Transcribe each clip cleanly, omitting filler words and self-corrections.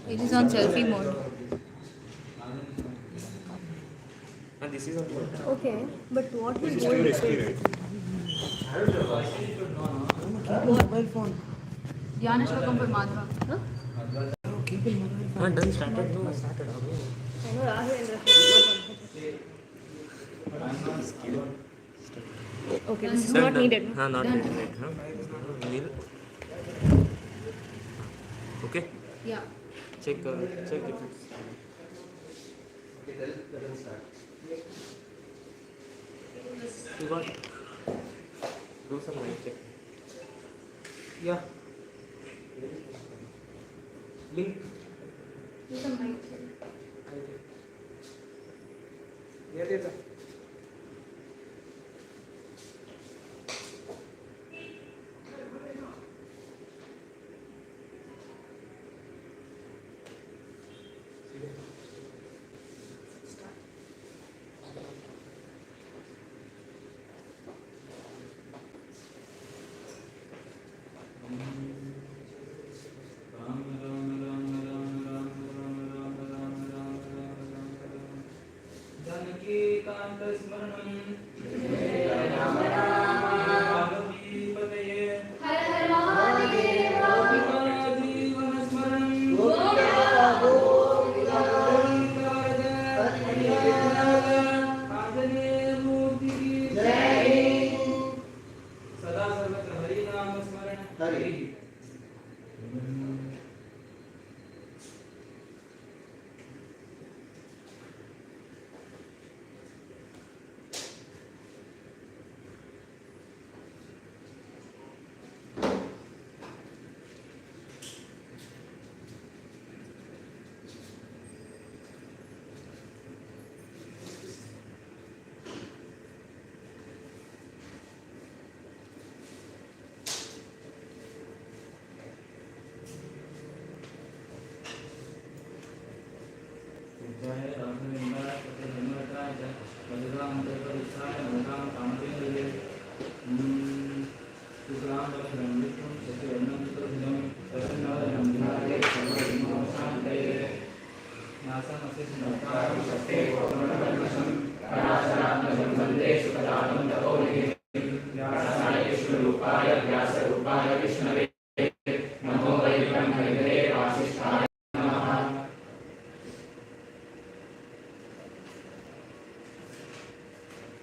It is on selfie mode. And this is on what? Okay, but what will This hold is it? risky, right? Mobile phone. Dhyana Shokam for Madhva. Huh? Done, started. No, started. I know Raghvendra. Okay, this is Done, not done. needed. Not Done. needed. We'll. Okay. Yeah. Check if it's. Okay, let us start. You got. Do some mic check. Yeah. Link. Do some mic check. Jayatirtha.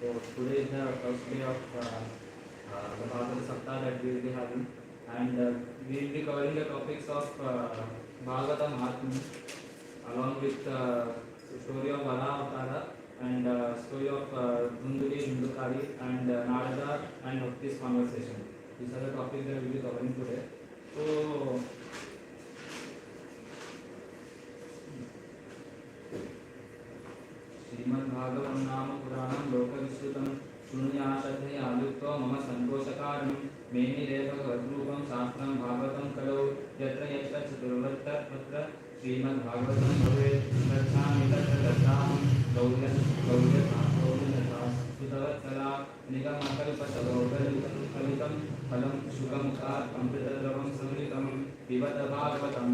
So today is the first day of the Bhagavata Saptah that we will be having, and we will be covering the topics of Bhagavata Mahatmya along with story of Vara Avtara and story of Dhunduri, Hindukari and Narada and Bhakti's conversation. These are the topics that we will be covering today. So श्रीमद्भागवतं नाम पुराणं लोकविश्रुतं शून्याशधया आयुक्तो मम सन्तोषकारणं मेनिरेव भगवद्रूपं शास्त्रं भागवतं कलौ यत्र यत्र चतुर्वर्तत्र श्रीमद्भागवतं भवेत् गच्छामि तत्र गच्छामि गौर्यथास्तुतवत्सला निगमकल्पतरोगलितं कलितं फलं शुकमुखात् अमृतद्रवं संयुतं पिबत भागवतं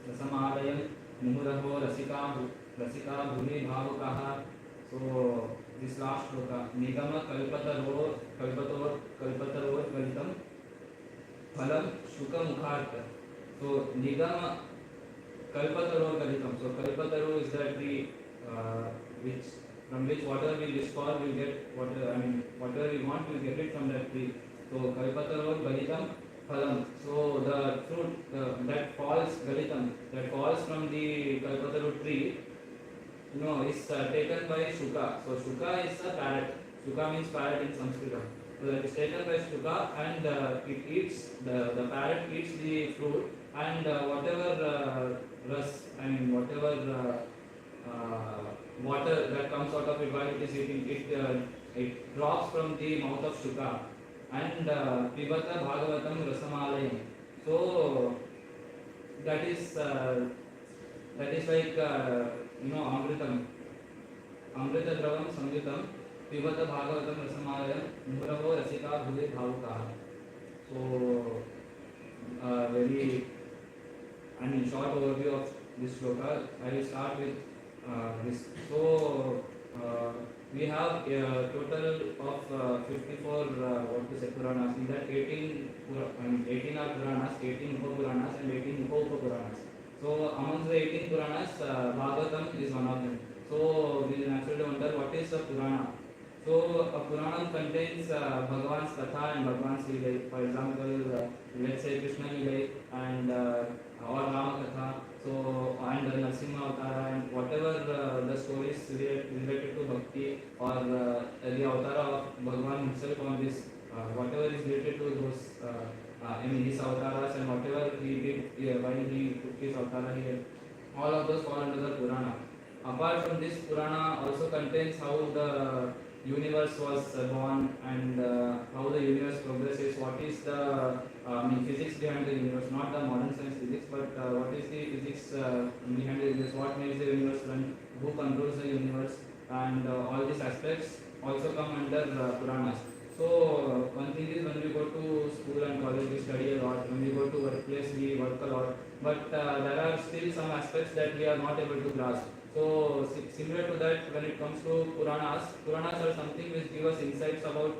रसमालयं मुहुरहो रसिका भूमि भावुकः. So this last shloka, nigama kalpataro galitam phalam shuka mukhartha. So nigama kalpataro galitam. So kalpataro is the tree which from which whatever we wish for we get whatever whatever we want we get it from that tree. So kalpataro galitam phalam. So the fruit that falls galitam, that falls from the kalpataru tree, is taken by Shuka. So Shuka is a parrot. Shuka means parrot in Sanskrit. So that is taken by Shuka, and it eats the parrot eats the fruit, and whatever whatever water that comes out of it while it is eating, it drops from the mouth of Shuka, and Pibata Bhagavatam Rasamalayam. So that is like Amrita Dravam Samyutam Pibata Bhagavatam Rasamalayam Muravo Rasika Bhule Bhavukaha. So when overview of this shloka. I will start with this. So we have a total of 54 what to say Puranas. In that 18 are Puranas, 18 Upa-Puranas and 18 Upa-Upa-Puranas. So amongst the 18 Puranas, Bhagavatam is one of them. So we will naturally wonder what is a Purana. So a Puranam contains Bhagavan's Katha and Bhagavan's Leela. For example, let's say Krishna Leela and or Rama Katha. So and Narasimha Avtara and whatever the stories related to Bhakti or the Avtara of Bhagavan himself on this, whatever is related to those his Avtaras and whatever he did while he took his Avtara here, all of those fall under the Purana. Apart from this, Purana also contains how the universe was born and how the universe progresses, what is the physics behind the universe, not the modern science physics, but what is the physics behind the universe, what makes the universe run, who controls the universe, and all these aspects also come under Puranas. So one thing is, when we go to school and college we study a lot, when we go to workplace we work a lot, but there are still some aspects that we are not able to grasp. So similar to that, when it comes to Puranas are something which give us insights about,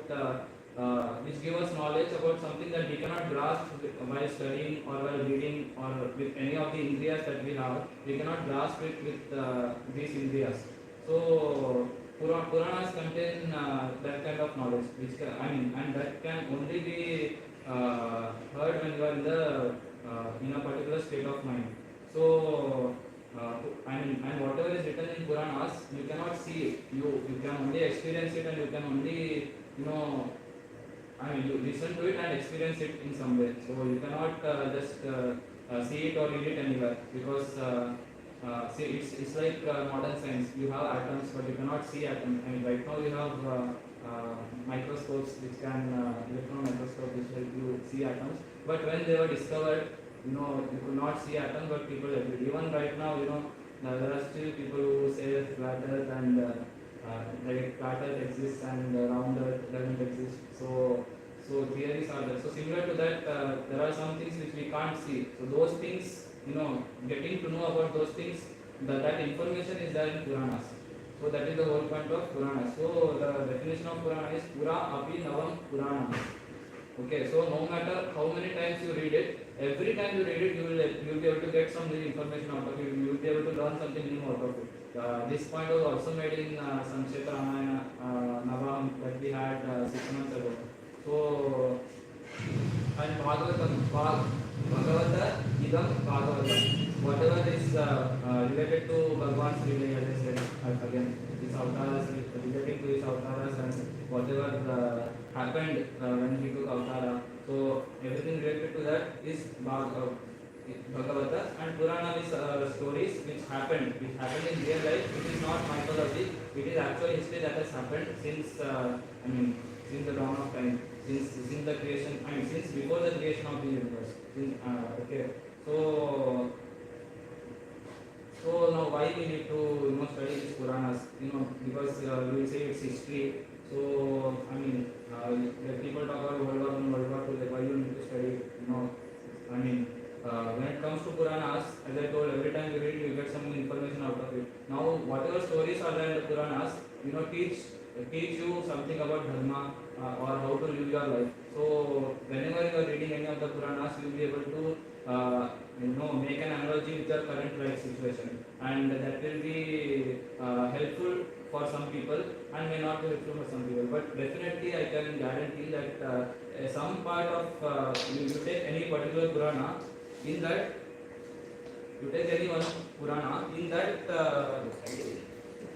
which give us knowledge about something that we cannot grasp while studying or while reading or with any of the indriyas that we have. We cannot grasp it with these indriyas. So Puranas contain that kind of knowledge, which and that can only be heard when you are in a particular state of mind. So and whatever is written in Puranas, you cannot see it. You can only experience it, and you can only you listen to it and experience it in some way. So you cannot just see it or read it anywhere, because see, it's like modern science. You have atoms, but you cannot see atoms. I mean, right now you have microscopes which can electron microscope which help you see atoms. But when they were discovered, you could not see atoms, but people agreed. Even right now, there are still people who say flat Earth and like flat Earth exists and round Earth doesn't exist. So theories are there. So similar to that, there are some things which we can't see. So those things, getting to know about those things, that information is there in Puranas. So that is the whole point of Purana. So the definition of Purana is Pura Api Navam Purana. Okay, so no matter how many times you read it, every time you read it, you will be able to get some new information out of it. You will be able to learn something new out of it. This point was also made in Samsheta Ramayana Navam that we had 6 months ago. So and Bhagavata Idam Bhagavata. Whatever is related to Bhagwan's Leela, as I said again, his avatars, relating to his avatars and whatever happened when he took avatara. So everything related to that is Bhagavata, and Purana is stories which happened in real life. It is not mythology. It is actual history that has happened since since the dawn of time, since the creation. Since before the creation of the universe. Okay, so now why we need to study these Puranas? Because we will say it's history. So like people talk about World War I, World War II, like why you need to study? When it comes to Puranas, as I told, every time you read, you get some information out of it. Now, whatever stories are there in the Puranas, teach you something about dharma or how to live your life. So whenever you are reading any of the Puranas, you will be able to make an analogy with your current life situation, and that will be helpful for some people and may not be helpful for some people. But definitely, I can guarantee that some part of you take any particular Purana, in that you take any one Purana, in that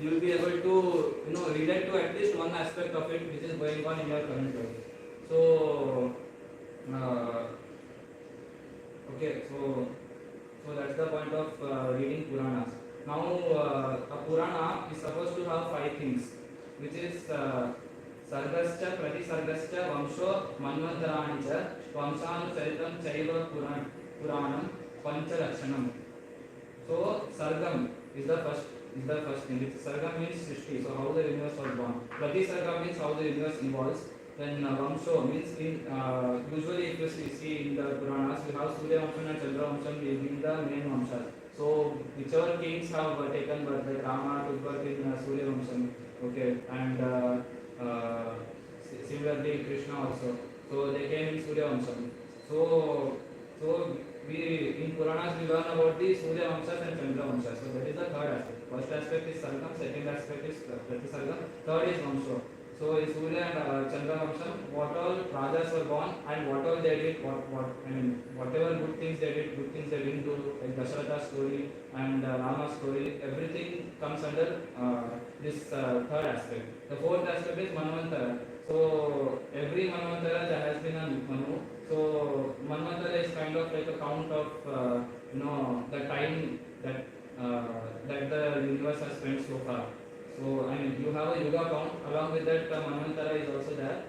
you will be able to relate to at least one aspect of it which is going on in your current life. So okay, so that's the point of reading Puranas. Now a Purana is supposed to have 5 things, which is Sargascha, Pratisargascha, Vamsho, Manvantarani cha, Vamsanu Charitam Chaiva Puranam, Panchalakshanam. So Sargam is the first thing. Sargam means Srishti, so how the universe was born. Pratisarga means how the universe evolves. Then Vamsho means in usually if you see in the Puranas we have Surya Vamsam and Chandra Vamsam being the main Vamshas. So whichever kings have taken birth, like Rama took birth in Surya Vamsam, okay, and similarly Krishna also. So they came in Surya Vamsam. So we in Puranas we learn about the Surya Vamsas and Chandra Vamsas. So that is the third aspect. First aspect is Sargam, second aspect is Pratisargam, third is Vamsho. So in Surya and Chandra Vamsam, what all Rajas were born and what all they did, whatever good things they did, good things they didn't do, like Dasharatha's story and Rama's story, everything comes under this third aspect. The fourth aspect is Manvantara. So every Manvantara there has been a Manu. So Manvantara is kind of like a count of the time that that the universe has spent so far. So you have a Yuga count. Along with that, Manvantara is also there.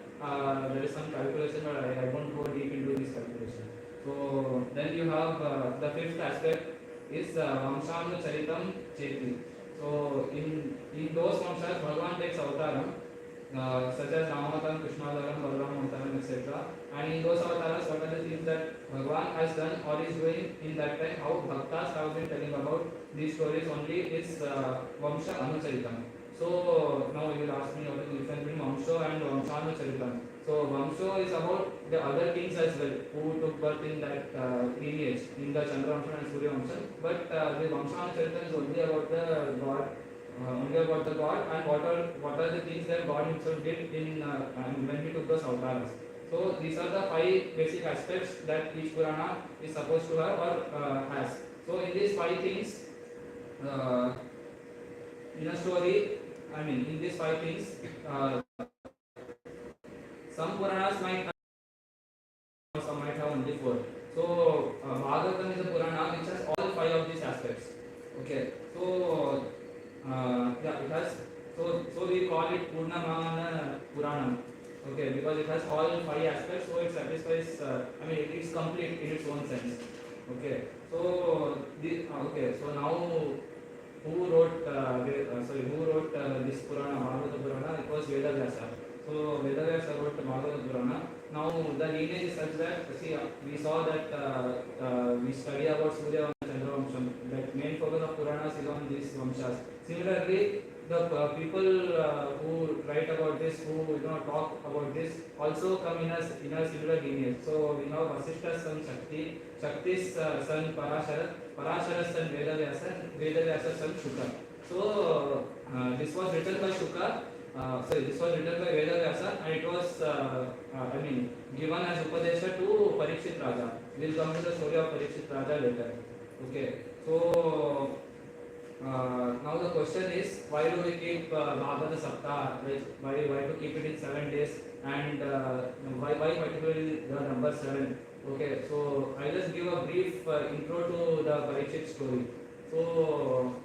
There is some calculation, but I won't go deep into this calculation. So then you have the fifth aspect is Vamshamnu Charitam Cheti. So in those Vamshas, Bhagavan takes avataram, such as Ramavataram, Krishnavataram, Balaram etc. And in those avatars, what are the things that Bhagavan has done or is doing in that time, how Bhaktas have been telling about these stories only is Vamsha Anucharitam. So now you will ask me what is the difference between Vamsho and Vamshanucharitam. So Vamsho is about the other kings as well who took birth in that lineage in the Chandra Vamsha and Surya Vamsha. But the Vamshanucharitam is only about the God. And what are the things that God himself did in when he took those avatars. So these are the five basic aspects that each Purana is supposed to have or has. So in these five things, in a story, in these five things, some Puranas might have, some might have only four. So Bhagavatam is a Purana which has all five of these aspects. Okay, so it has. So we call it Purnamana Puranam. Okay, because it has all five aspects, so it satisfies. It is complete in its own sense. Okay, so so now who wrote this Purana, Bhagavata Purana? It was Vedavyasa. So Vedavyasa wrote Bhagavata Purana. Now the lineage is such that we saw that we study about Surya Vamsha, Chandra Vamsha. That main focus of Puranas is on these Vamshas. Similarly, the people who write about this, who talk about this, also come in a similar lineage. So we have Vasishta's son Shakti, Shakti's son Parashara, Parashara's son Vedavyasa, and Vedavyasa's son Shuka. So this was written by Shuka. This was written by Vedavyasa, and it was given as Upadesha to Parikshit Raja. We'll come to the story of Parikshit Raja later. Okay, so now the question is, why do we keep Bhagavata Saptah? Why to keep it in 7 days, and why particularly the number 7? Okay, so I'll just give a brief intro to the Parikshit story. So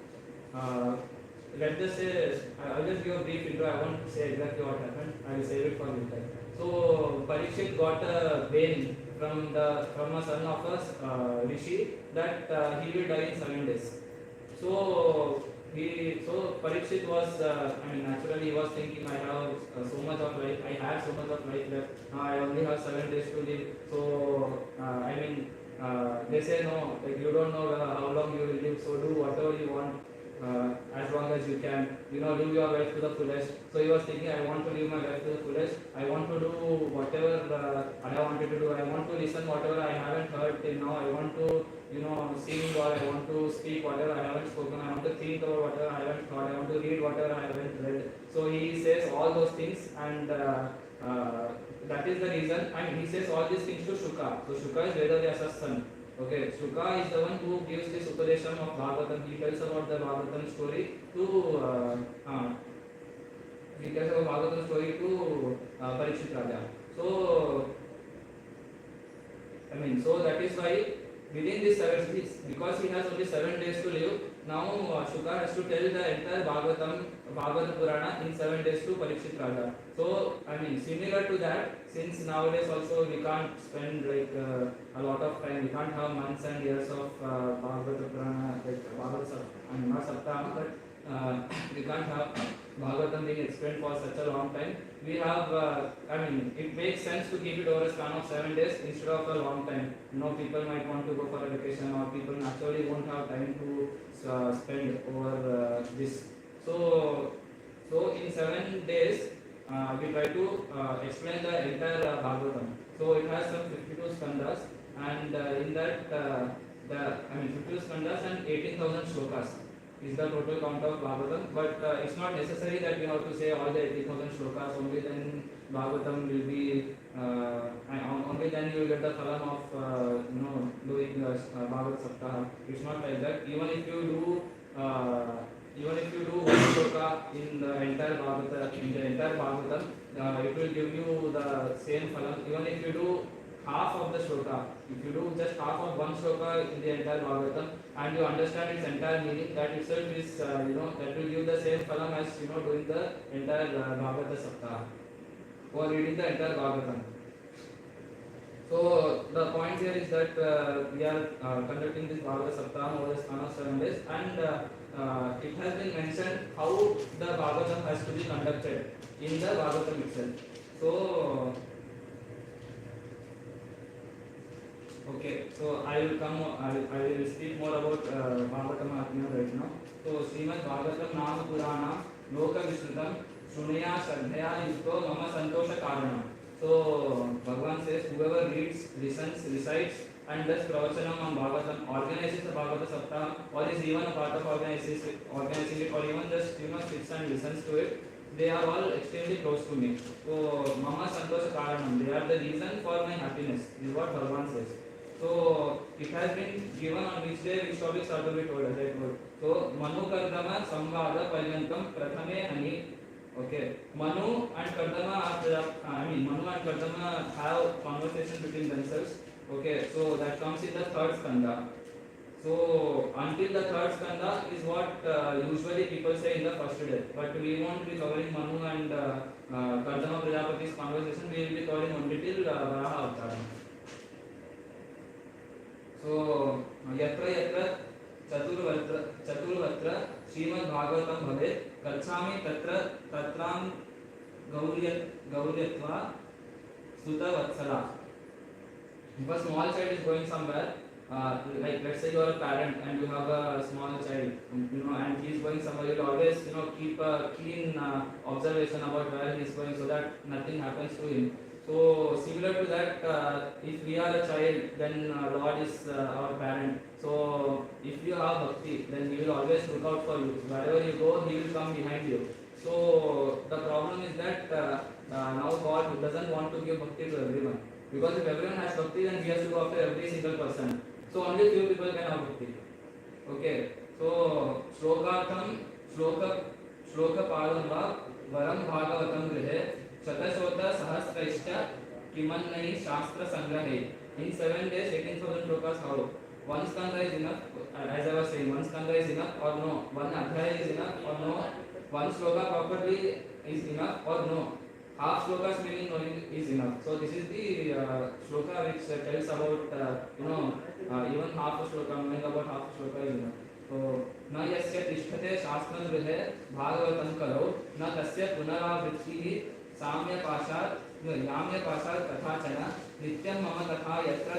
let's just say, I'll just give a brief intro. I won't say exactly what happened. I will save it for later. So Parikshit got a bail from a son of a rishi that he will die in 7 days. So Parikshit was, naturally he was thinking, I have so much of life, I had so much of life left, now I only have 7 days to live. So, they say no, like you don't know how long you will live, so do whatever you want as long as you can, live your life to the fullest. So he was thinking, I want to live my life to the fullest, I want to do whatever I wanted to do, I want to listen whatever I haven't heard till now, I want to sing or I want to speak whatever I haven't spoken, I want to think about whatever I haven't thought, I want to read whatever I haven't read. So he says all those things, and that is the reason, and he says all these things to Shuka. So Shuka is Vedavyasa's son. Okay, Shuka is the one who gives this Upadesham of Bhagavatam. He tells about the Bhagavatam story to Parikshit Raja. So so that is why within this 7 days, because he has only 7 days to live, now Shuka has to tell the entire Bhagavata Purana in 7 days to Parikshit Raja. So similar to that, since nowadays also we can't spend a lot of time, we can't have months and years of Bhagavata Purana, like Bhagavata, not Saptaham, but we can't have Bhagavatam being explained for such a long time, we have, it makes sense to keep it over a span of 7 days instead of a long time. People might want to go for a vacation, or people naturally won't have time to spend over this. So, in 7 days, we try to explain the entire Bhagavatam. So it has some 52 skandhas, and in that, 52 skandhas and 18,000 shlokas is the total count of Bhagavatam. But it's not necessary that we have to say all the 80,000 shlokas. Only then Bhagavatam will be, only then you will get the phalam of doing Bhagavad Saptaham. It's not like that. Even if you do one shloka in the entire Bhagavatam, it will give you the same phalam. Even if you do half of the shloka, if you do just half of one shloka in the entire Bhagavatam and you understand its entire meaning, that itself is, that will give the same phalam as doing the entire Bhagavata Saptaha or reading the entire Bhagavatam. So the point here is that we are conducting this Bhagavata Saptaha over the span of 7 days, and it has been mentioned how the Bhagavatam has to be conducted in the Bhagavatam itself. So, okay, so I will speak more about Bhagavatam right now. So, Srimad Bhagavatam Nama Purana Loka Vishrutam Shunaya Shraddhaya Yukto Mama Santosha Karanam. So, Bhagavan says, whoever reads, listens, recites, and does pravachanam on Bhagavatam, organizes the Bhagavata Saptaha, or is even a part of organizing it, or even just sits and listens to it, they are all extremely close to me. So, Mama Santosha Karanam, they are the reason for my happiness, is what Bhagavan says. So, it has been given on which day, which topics are to be told, as I told. So, Manu Kardama Samvada Paryantam Prathame Ani. Okay, Manu and Kardama have conversation between themselves. Okay, so that comes in the third skandha. So until the third skandha is what usually people say in the first day. But we won't be covering Manu and Kardama Prajapati's conversation. We will be covering only till Varaha Avtaram. So yatra yatra chaturvatra Srimad Bhagavatam bhavet gacchami tatram gauryatva sutta vatsala. If a small child is going somewhere, like let's say you are a parent and you have a small child, and he is going somewhere, you will always keep a keen observation about where he is going, so that nothing happens to him. So similar to that, if we are a child, then Lord is our parent. So if you have bhakti, then He will always look out for you. Wherever you go, He will come behind you. So the problem is that now God doesn't want to give bhakti to everyone. Because if everyone has bhakti, then He has to go after every single person. So only few people can have bhakti. Okay. So shloka padamba varam bhagavatam grihe Shatashota Sahasraishta Kimannai Shastra Sangrahe. In 7 days, 18,000 shlokas how? One skandha is enough, as I was saying, one skandha is enough or no? One adhyaya is enough or no? One shloka properly is enough or no? Half shlokas meaning knowing is enough. So this is the shloka which tells about, even half a shloka, knowing about half a shloka is enough. So, न यस्य तिष्ठते शास्त्रं गृहे भागवतं करो न तस्य पुनरावृत्तिः याम्यपाशात् कथाचन नित्यं मम कथा यत्र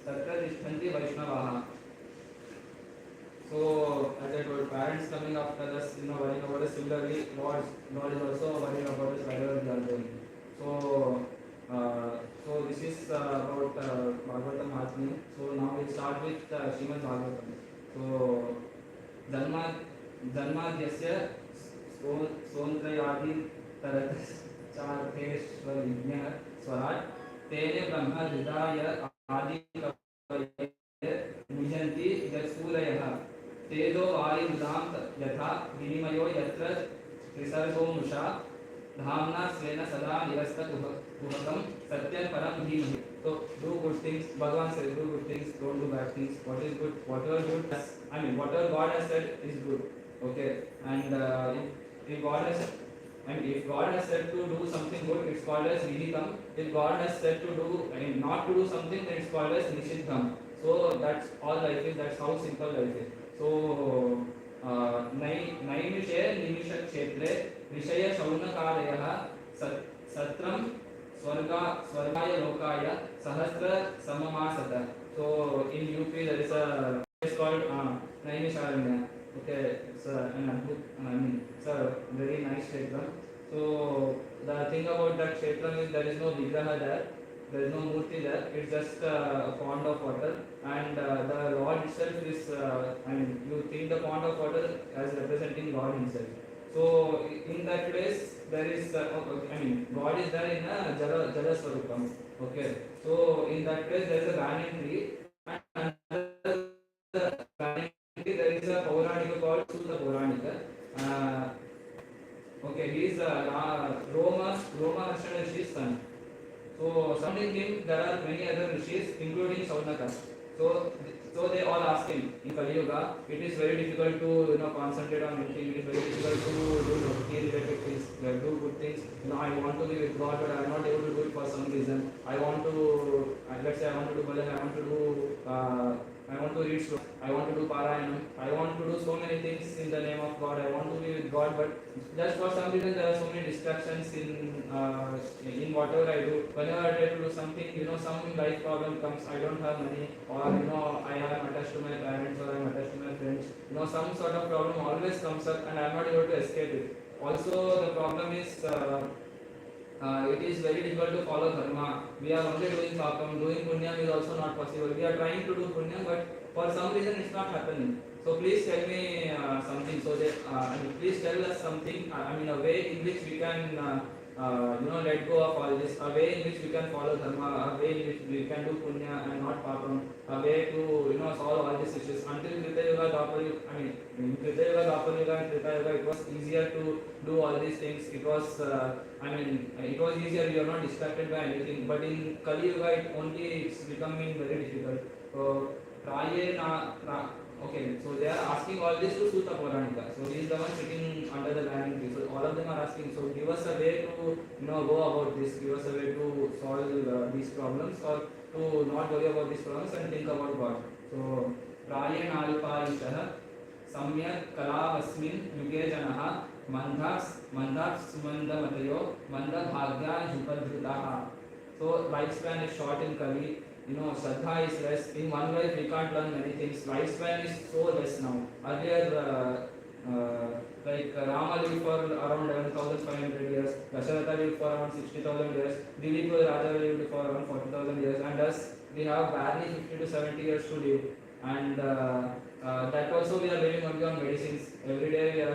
तत्र तिष्ठन्ति वैष्णवाः. So, as I told, parents coming after us, worrying about us. Similarly, Lord is also worrying about us wherever we are going. So this is about Bhagavatam Mahatmya. So now we'll start with Srimad Bhagavatam. So Dharmadhyasya Sontrayadi Taratachartheshwarvinyah Swarat Tene Brahma Hridaya Adi Kavaye Nijanti Yatsulayah Tedo Vari Udam Yatha Vinimayo Yatra Trisargo Musha Dhamna Svena Sada Nirasta Kuhakam Satyam Param Dhimahi. So do good things. Bhagavan says do good things, don't do bad things. What is good, whatever good, whatever God has said is good. Okay, and if God has said to do something good, it's called as Vihitam. If God has said to do not to do something, then it's called as Nishiddham. So that's all life is. That's how simple life is. So नैमिषे निमिषक्षेत्रे विषयशौनकादयः सत्रं स्वर्गाय लोकाय सहस्र सममासत. So in UP there is a place called Naimisharanya. Okay, it's it's a very nice kshetra. So the thing about that kshetra is there is no vigraha there. There is no murti there. It's just a pond of water, and the Lord itself is. You think the pond of water as representing God Himself. So in that place there is. God is there in a jala swarupam. Okay. So in that place there is a banyan tree, and under the banyan tree there is a Pauranika called Sutta Pauranika. Okay, he is Roma Harshana Rishi's son. So surrounding him there are many other rishis, including Saunaka. So they all ask him in Kali Yuga, it is very difficult to concentrate on anything. It is very difficult to do related things, do good things. I want to be with God, but I am not able to do it for some reason. I want to, let's say I want to do bhajan, I want to read sloka, I want to do parayanam, I want to do so many things in the name of God. I want to be with God, but just for some reason there are so many distractions in whatever I do. Whenever I try to do something, some life problem comes. I don't have money, or I am attached to my parents, or I am attached to my friends. Some sort of problem always comes up, and I am not able to escape it. Also, the problem is. It is very difficult to follow dharma. We are only doing papam. Doing punyam is also not possible. We are trying to do punyam, but for some reason it's not happening. So please tell me something. So that please tell us something. A way in which we can let go of all this. A way in which we can follow dharma. A way in which we can do punya and not papam. A way to solve all these issues. Until Treta Yuga, Dwapar Yuga, in Treta Yuga, Dwapar Yuga, and Treta Yuga, it was easier to do all these things. It was it was easier. You are not distracted by anything. But in Kali Yuga, it's becoming very difficult. So okay, so they are asking all this to Sutta Puranika. So he is the one sitting under the banyan tree. So all of them are asking. So give us a way to go about this. Give us a way to solve these problems, or to not worry about these problems and think about God. So Prayenalpaishah Samyak Kalavasmin Yuge Janaha Mandhak Sumanda Matayo Manda Bhagya Jupadhritaha. So lifespan is short in Kali. Shraddha is less. In one life we can't learn many things. Lifespan is so less now. Earlier, like Rama lived for around 11,500 years, Dasharatha lived for around 60,000 years, Dilip Raja lived for around 40,000 years, and us, we have barely 50 to 70 years to live. And that also we are living only on medicines. Every day we are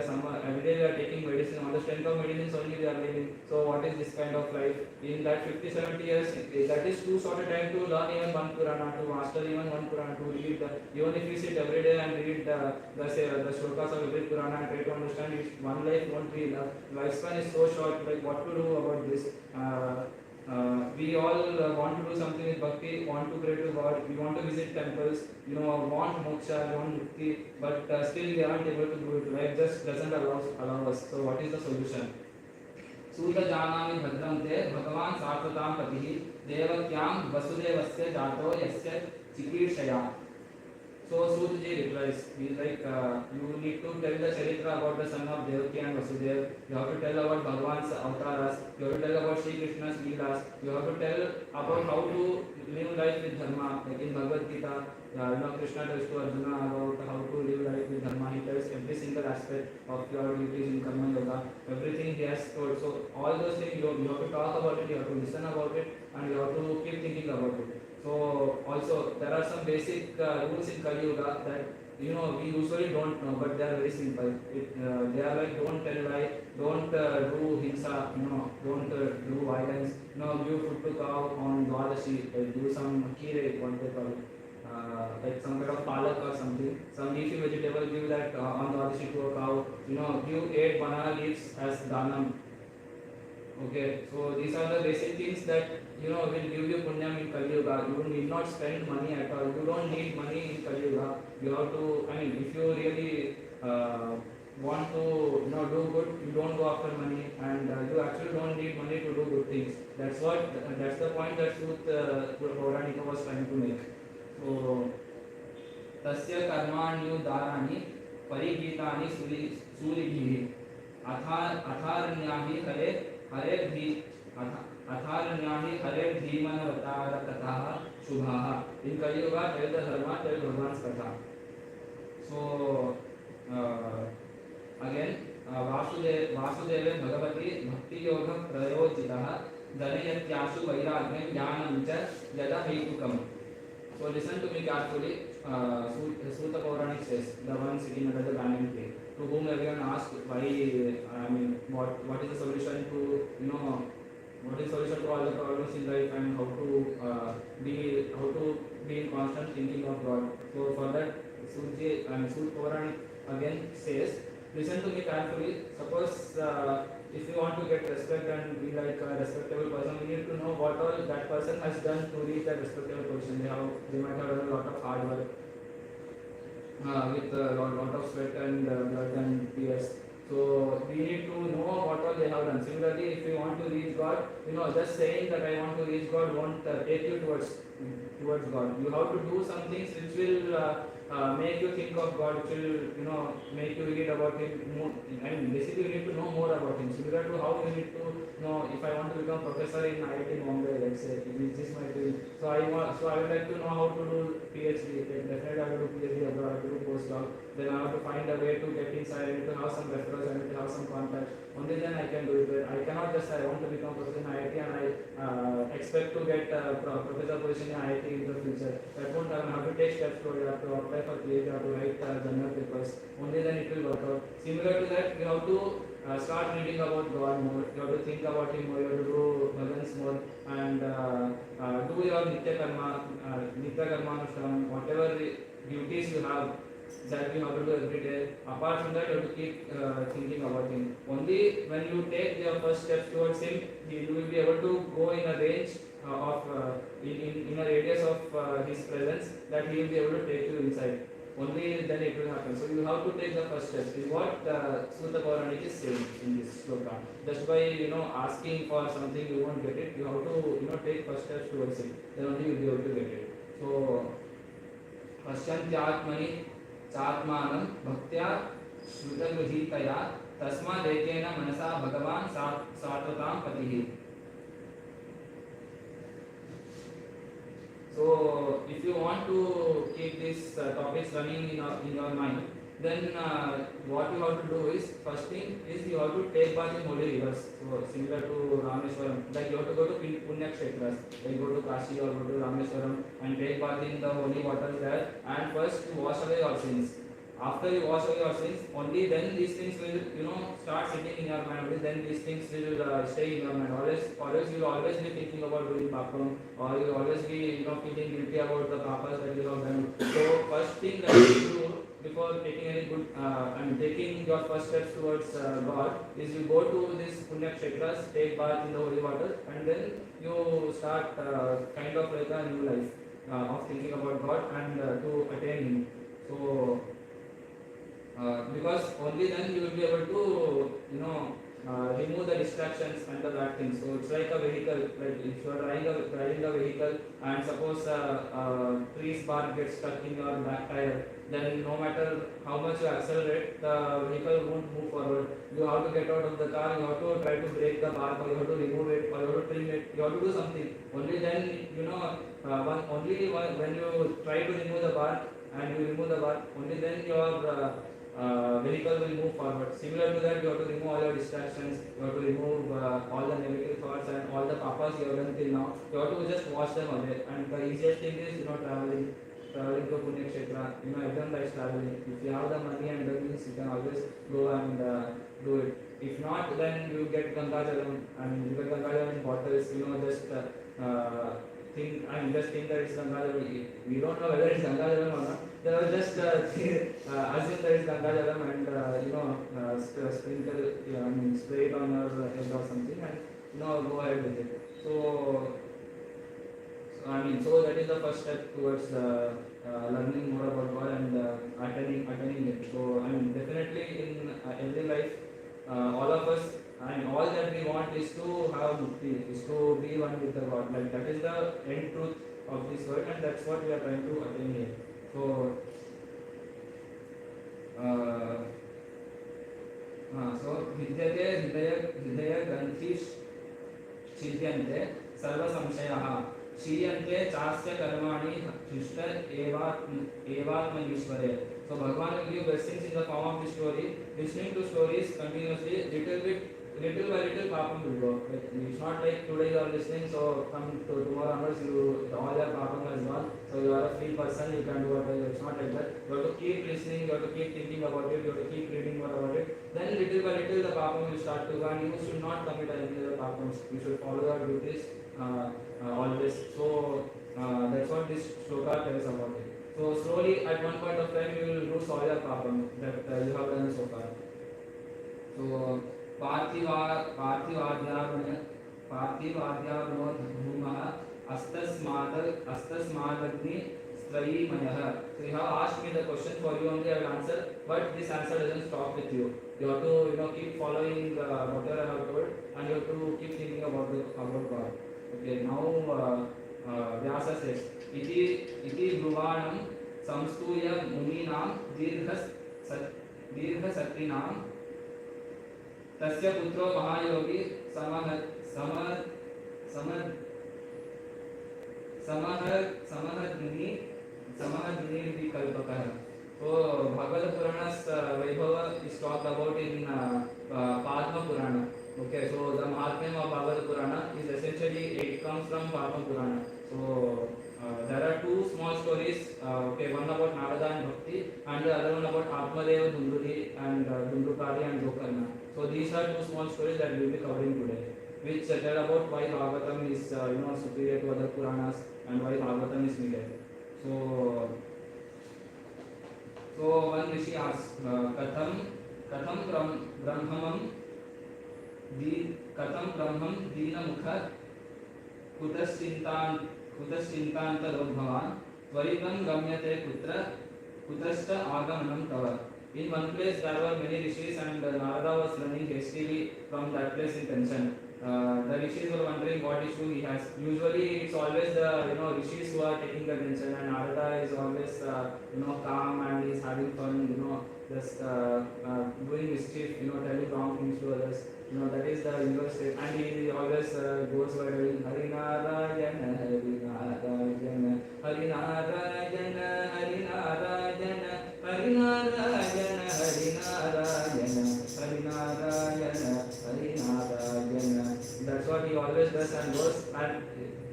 taking medicine. On the strength of medicines only we are living. So what is this kind of life? In that 50-70 years, that is too short a time to learn even one Purana, to master even one Purana, to read. Even if we sit every day and read the shlokas of every Purana and try to understand it, one life won't be enough. Lifespan is so short. Like what to do about this? We all want to do something with bhakti, want to pray to God, we want to visit temples, want moksha, want mukti, but still we aren't able to do it. Life just doesn't allow us. So what is the solution? Suta janami bhadraante Bhagavan sarvatam patihi devakyam vasudevasya jato yasya chikirshaya. So Sutaji replies, he is like, you need to tell the charitra about the son of Devaki and Vasudev, you have to tell about Bhagavan's avtaras, you have to tell about Shri Krishna's leelas, you have to tell about how to live life with dharma. Like in Bhagavad Gita, Krishna tells to Arjuna about how to live life with dharma. He tells every single aspect of your duties in Karma Yoga, everything he has told. So all those things you have to talk about it, you have to listen about it, and you have to keep thinking about it. So also there are some basic rules in Kali Yuga that we usually don't know, but they are very simple. They are like, don't tell lie, don't do hinsa, don't do violence, give food to cow on Dwadashi, do some kire, what they call it, like some kind of palak or something, some leafy vegetable, give that on Dwadashi to a cow, give 8 banana leaves as danam. Okay, so these are the basic things that will give you punyam in Kali Yuga. You need not spend money at all. You don't need money in Kali Yuga. You have to, if you really want to do good, you don't go after money, and you actually don't need money to do good things. That's the point that Sutta Pauranika was trying to make. So tasya karmanyudarani परिगीतानि सूलिभिः अथारण्याहि Hare धीमनवतारकथाः शुभाः. In Kaliyuga, tell the dharma, tell Bhagwan's katha. So again, वासुदेवे Bhagwati भक्ति योग प्रयोजितः धनयत्याशु वैराग्यं ज्ञानं च यदहैतुकम्. So listen to me carefully. Suta Pauranik says, the one sitting under the banyan tree, to whom everyone asked why, what is the solution to, what is the solution to all the problems in life, and how to be in constant thinking of God. So for that, Suta Pauranik again says, listen to me carefully. Suppose if you want to get respect and be like a respectable person, you need to know what all that person has done to reach that respectable position. They might have done a lot of hard work with a lot of sweat and blood and tears. So we need to know what all they have done. Similarly, if you want to reach God, just saying that I want to reach God won't take you towards God. You have to do some things which will make you think of God, which will make you read about Him more. Basically you need to know more about Him. Similar to how you need to know, if I want to become professor in IIT Bombay, let's say, which is my dream. So I would like to know how to do PhD. Definitely I have to do PhD abroad, I have to do postdoc. Then I have to find a way to get inside. I need to have some referrals, I need to have some contacts. Only then I can do it. I cannot just say I want to become professor in IIT and I expect to get a professor position in IIT in the future. That won't happen. I have to take steps toward it. I have to apply for PhD, I have to write journal papers. Only then it will work out. Similar to that, you have to start reading about God more. You have to think about Him more. You have to do bhajans more and do your nitya karma anushtanam, whatever duties you have, that you have to do every day. Apart from that, you have to keep thinking about Him. Only when you take your first steps towards Him, you will be able to go in a range in a radius of His presence, that He will be able to take you inside. Only then it will happen. So you have to take the first steps. Is what Suta Pauranik is saying in this sloka. Just by asking for something, you won't get it. You have to take first steps towards it. Then only you will be able to get it. So पश्यन्त्यात्मनि चात्मानं भक्त्या श्रुतगृहीतया तस्मादेकेन मनसा भगवान् सात्वतां पतिः. So if you want to keep these topics running in your mind, then what you have to do is, first thing is you have to take bath in holy rivers. So similar to Rameswaram, like you have to go to Punya Kshetras, like go to Kashi or go to Rameswaram and take bath in the holy waters there, and first you wash away your sins. After you wash away your sins, only then these things will start sitting in your mind. Only then these things will stay in your mind. Always you will always be thinking about doing papam, or you will always be feeling guilty about the papas that you have done. So first thing that you do before taking any good, taking your first steps towards God, is you go to this Punya Kshetras, take bath in the holy water, and then you start kind of like a new life of thinking about God and to attain Him. So because only then you will be able to remove the distractions and the bad things. So it's like a vehicle. Like if you are driving a vehicle and suppose tree's bark gets stuck in your back tire, then no matter how much you accelerate, the vehicle won't move forward. You have to get out of the car, you have to try to break the bark, or you have to remove it, or you have to trim it, you have to do something. Only then when you try to remove the bark and you remove the bark, only then your vehicle will move forward. Similar to that, you have to remove all your distractions, you have to remove all the negative thoughts and all the papas you have done till now. You have to just wash them away. And the easiest thing is traveling to Punya Kshetra. Everyone likes traveling. If you have the money and the means, you can always go and do it. If not, then you get Ganga Jalam. You get Ganga Jalam in bottles. Just think that it's Ganga Jalam. We don't know whether it's Ganga Jalam or not. They will just assume that it's Ganga Jalam and sprinkle, spray it on your head or something, and go ahead with it. So that is the first step towards learning more about God and attaining it. So definitely in every life, all of us, all that we want is to have mukti, is to be one with the God. Like that is the end truth of this world, and that's what we are trying to attain here. So चिन्त्यन्ते सर्वसंशयाः क्षीयन्ते चास्य कर्माणि हृष्ट एवात्मनीश्वरे. So Bhagavan will give blessings in the form of this story. Listening to stories continuously, little by little papam will go. It's not like today you are listening, so from tomorrow onwards all your papam has gone. So you are a free person, you can do whatever. It's not like that. You have to keep listening, you have to keep thinking about it, you have to keep reading more about it. Then little by little the papam will start to go, and you should not commit any other papams. You should follow your duties always. So that's what this shloka tells about it. So slowly at one point of time you will lose all your papam that you have done so far. So पार्थिवाद्यावनो धूमः अस्तस्मादग्नि strayimayah. So you have asked me the question for you only, I will answer, but this answer doesn't stop with you. You have to keep following whatever I have told, and you have to keep thinking about God. Okay, now Vyasa says, iti bruvanam samstuya muninam दीर्घसत्रिनाम तस्य पुत्रो महायोगी समहद्नि विकल्पकः. So Bhagavata Purana's Vaibhava is talked about in Padma Purana. Okay, so the Mahatmya of Bhagavata Purana is essentially, it comes from Padma Purana. So there are two small stories, okay, one about Narada and Bhakti, and the other one about Atmadeva, Dunduri and Dundukari and Gokarna. So these are two small stories that we will be covering today, which tell about why Bhagavatam is superior to other Puranas and why Bhagavatam is needed. So one Rishi asks, katham brahmam deenamukha कुतश्चिन्तान्तरो भवान् त्वरितं गम्यते कुतश्च आगमनं तव. In one place there were many rishis, and Narada was running hastily from that place in tension. The rishis were wondering what issue he has. Usually it's always the rishis who are taking the tension, and Narada is always calm and is having fun, just doing mischief, telling wrong things to others. That is the universe state, and he always goes by doing Harinarayana, Harinarayana, Harinarayana, Harinarayana, Harinarayana, Harinarayana, Harinarayana, Harinarayana. That's what he always does and goes, and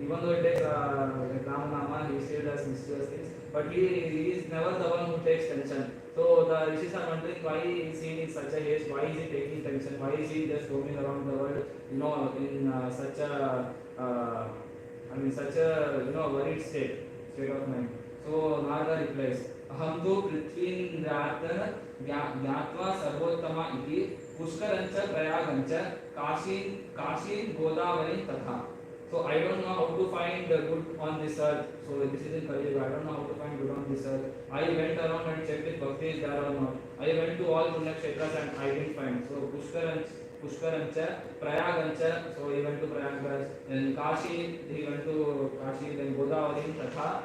even though it takes Ramanama, he still does mischievous things, but he is never the one who takes tension. So the rishis are wondering why is he in such a haste, why is he taking tension, why is he just roaming around the world, in such a worried state of mind. So Narada replies, aham tu prithvindratah gyatva sarvottama iti pushkarancha prayagancha kashi godavari tatha. So I don't know how to find good on this earth. So this is in Kali Yuga. I don't know how to find good on this earth. I went around and checked if Bhakti is there or not. I went to all Punya Kshetras and I didn't find. So Pushkarancha, Prayagancha, so he went to Prayagraj. Then Kashi, he went to Kashi. Then Godavari, Tatha,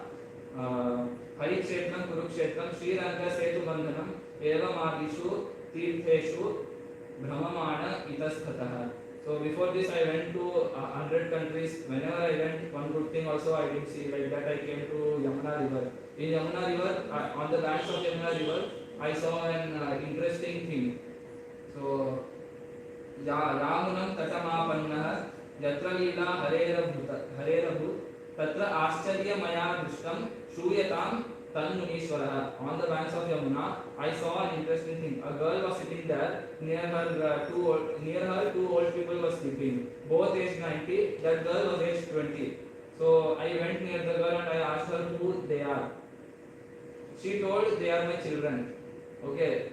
Harikshetram, Kurukshetram, Sriranga Setu Bandhanam, Eva Margishu, Tirtheshu, Brahmamana, Itastatha. So before this I went to 100 countries. Whenever I went, one good thing also I didn't see. Like that I came to Yamuna River. In Yamuna River, on the banks of Yamuna River, I saw an interesting thing. So Ramunam Tatamapannah Yatra Lila Harerabhu Tatra Ascharya Maya Dustam Shuyatam Tanmunishwara. On the banks of Yamuna, I saw an interesting thing. A girl was sitting there. Near her, two old people were sleeping. Both aged 90. That girl was aged 20. So I went near the girl and I asked her who they are. She told they are my children. Okay,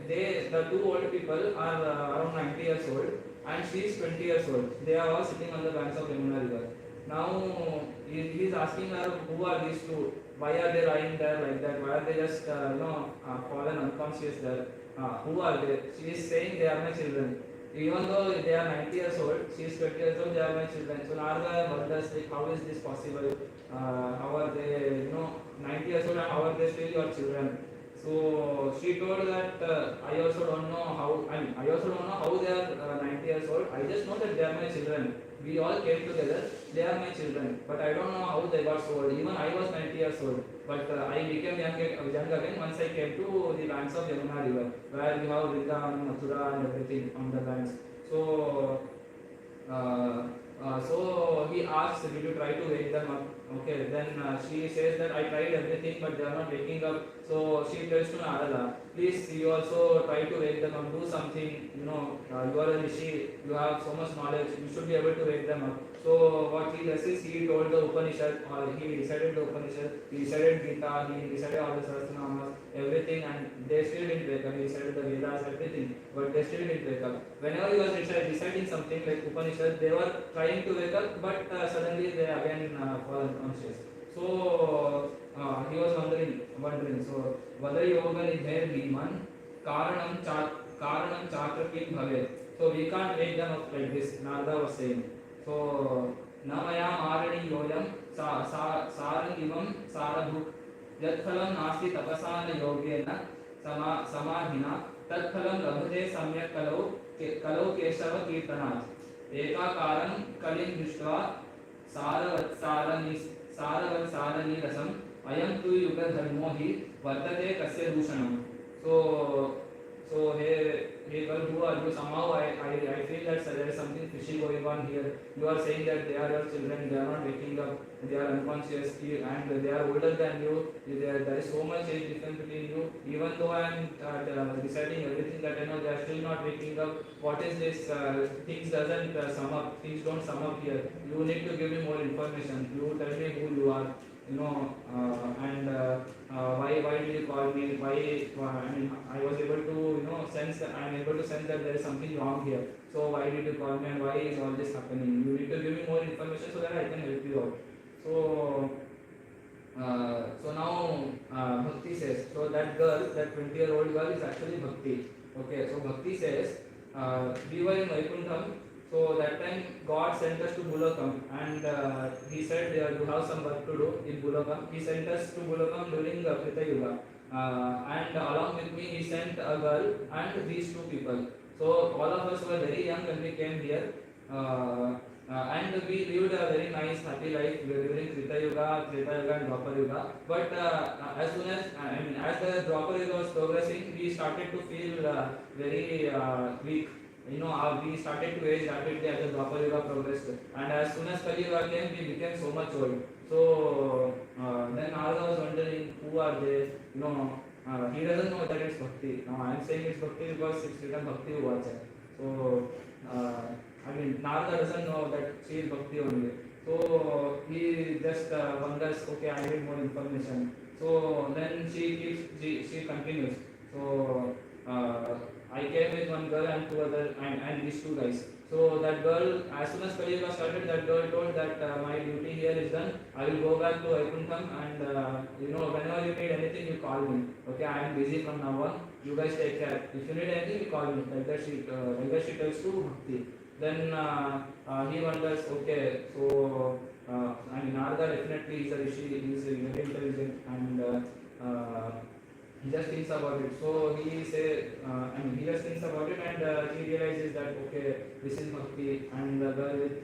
the two old people are around 90 years old, and she is 20 years old. They are all sitting on the banks of Yamuna River. Now he is asking her, who are these two? Why are they lying there like that? Why are they just fallen unconscious there? Who are they? She is saying they are my children. Even though they are 90 years old, she is 20 years old, they are my children. So Narada wonders, like, how is this possible? How are they 90 years old and how are they still your children? So she told that I also don't know how they are 90 years old. I just know that they are my children. we all came together. They are my children, but I don't know how they got so old. Even I was 90 years old, but I became young again once I came to the banks of Yamuna river, where we have Vrindavan, Mathura, and everything on the banks. So uh, so he asks, did you try to wake them up? Okay, then she says that I tried everything, but they are not waking up. So she tells to Narada, please, you also try to wake them up, do something. You are a rishi, you have so much knowledge, you should be able to wake them up. So what he does is he told the Upanishad, or he recited the Upanishad, he recited Gita, he recited all the Sahasranamas, everything, and they still didn't wake up. He recited the Vedas, everything, but they still didn't wake up. Whenever he was reciting something like Upanishad, they were trying to wake up, but suddenly they again fall unconscious. So he was wondering. So whether yoga nidher bhiman karanam chatra kim bhave. So we can't wake them up like this. Narada was saying. So namaya marani yoyam sarangivam sarabhuk yatphalam nasti tapasana yogena samahina तत्फलं लभते सम्यक् कलौ केशव कीर्तनात् एकाकारं कलिं दृष्ट्वा सारवत्सारनीरसम् अयं तु युगधर्मो हि वर्तते कस्य दूषणम्. So hey girl, who are you? Somehow I feel that there is something fishy going on here. You are saying that they are your children, they are not waking up, they are unconscious, and they are older than you. There is so much age difference between you. Even though I am reciting everything that I know, they are still not waking up. What is this? Things doesn't sum up. Things don't sum up here. You need to give me more information. You tell me who you are. And why did you call me? I mean, I was able to sense. I am able to sense that there is something wrong here. So why did you call me, and why is all this happening? You need to give me more information so that I can help you out. So now Bhakti says. So that girl, that 20-year-old girl, is actually Bhakti. Okay. So Bhakti says, we were in Vaikuntham. So that time God sent us to Bulokam, and he said you have some work to do in Bulokam. He sent us to Bulokam during Krita Yuga, and along with me he sent a girl and these two people. So all of us were very young when we came here, and we lived a very nice happy life during Krita Yuga, and Dwapar Yuga. But as soon as as the Dwapar Yuga was progressing, we started to feel very weak. We started to age rapidly as the Dwapar Yuga progressed, and as soon as Kali Yuga came, we became so much old. So then Narada was wondering, who are they? He doesn't know that it's Bhakti. Now I am saying it's Bhakti because it's written Bhakti Uvacha. So Narada doesn't know that she is Bhakti only. So he just wonders, okay, I need more information. So then she continues. So I came with one girl and two other and these two guys. So that girl, as soon as Kali Yuga started, that girl told that my duty here is done. I will go back to Vaikuntham, and whenever you need anything, you call me. Okay, I am busy from now on. You guys take care. If you need anything, you call me. Like that she tells to Bhakti. Then he wonders, okay, so Narada definitely is a rishi. He is very intelligent, and he just thinks about it. So he just thinks about it, and he realizes that okay, this is Bhakti, and the girl with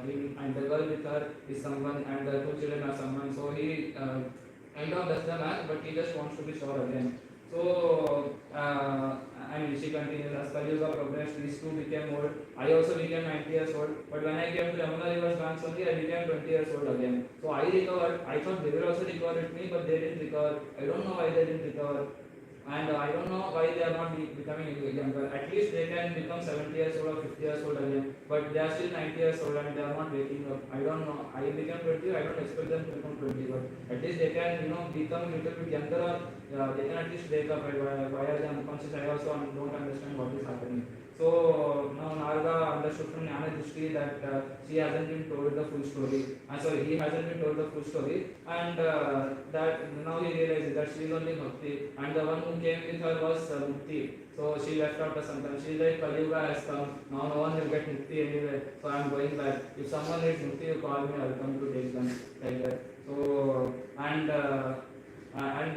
him, and the girl with her is someone, and the two children are someone. So he kind of does the math, but he just wants to be sure again. So she continues, as Kali Yuga progressed, these two became old. I also became 90 years old. But when I came to Yamuna River's banks only, I became 20 years old again. So I recovered. I thought they will also recover with me, but they didn't recover. I don't know why they didn't recover. And I don't know why they are not becoming younger. At least they can become 70 years old or 50 years old again. But they are still 90 years old and they are not waking up. I don't know. I became 20, I don't expect them to become 20. But at least they can, become a little bit younger, or they can at least wake up. Why are they unconscious? I also don't understand what is happening. So now Narada understood from Jnana Drishti that she hasn't been told the full story. He hasn't been told the full story, and that now he realizes that she is only Bhakti, and the one who came with her was Mukti. So she left out the Santam. She is like, Kali Yuga has come. Now no one will get Mukti anyway. So I am going back. If someone needs Mukti, you call me. I will come to take them, like that. So and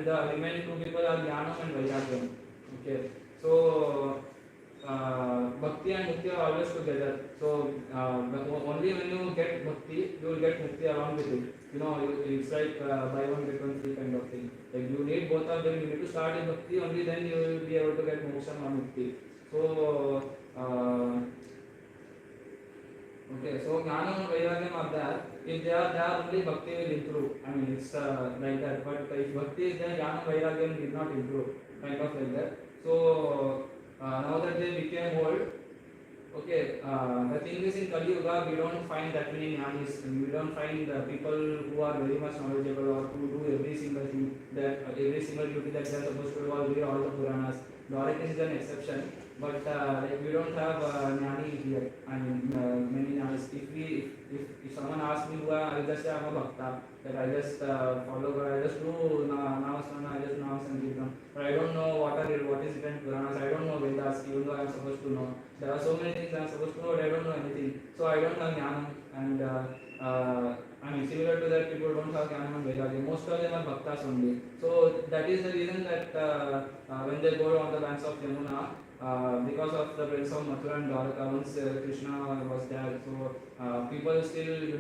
the remaining two people are Jnanam and Vairagyam. Okay. So bhakti and mukti are always together. So only when you get bhakti, you will get mukti along with it. It's like buy one get one free kind of thing. Like you need both of them. You need to start with bhakti, only then you will be able to get moksha or mukti. So okay, so Jnana and Vairagyam are there. If they are there, only Bhakti will improve. I mean, it's like that. But if Bhakti is there, Jnana and Vairagyam did not improve. Kind of like that. So now that they became old, okay, the thing is in Kali Yuga, we don't find that many jnanis. We don't find people who are very much knowledgeable or who do every single thing, that every single duty that they are supposed to do or read all the Puranas. Dwarka is an exception, but like we don't have jnani here. I mean, many jnanis. If someone asks me, I just say I'm a bhakta, that I just follow God, I just do namasana, I just namasankirtan, but I don't know what is written in Puranas. I don't know Vedas, even though I'm supposed to know. There are so many things I'm supposed to know, but I don't know anything. So I don't have jnana, and I mean, similar to that, people don't have jnana and Vairagya. Most of them are bhaktas only. So that is the reason that when they go on the banks of Yamuna, because of the presence of Mathura and Dwarka, once Krishna was there, so people still, do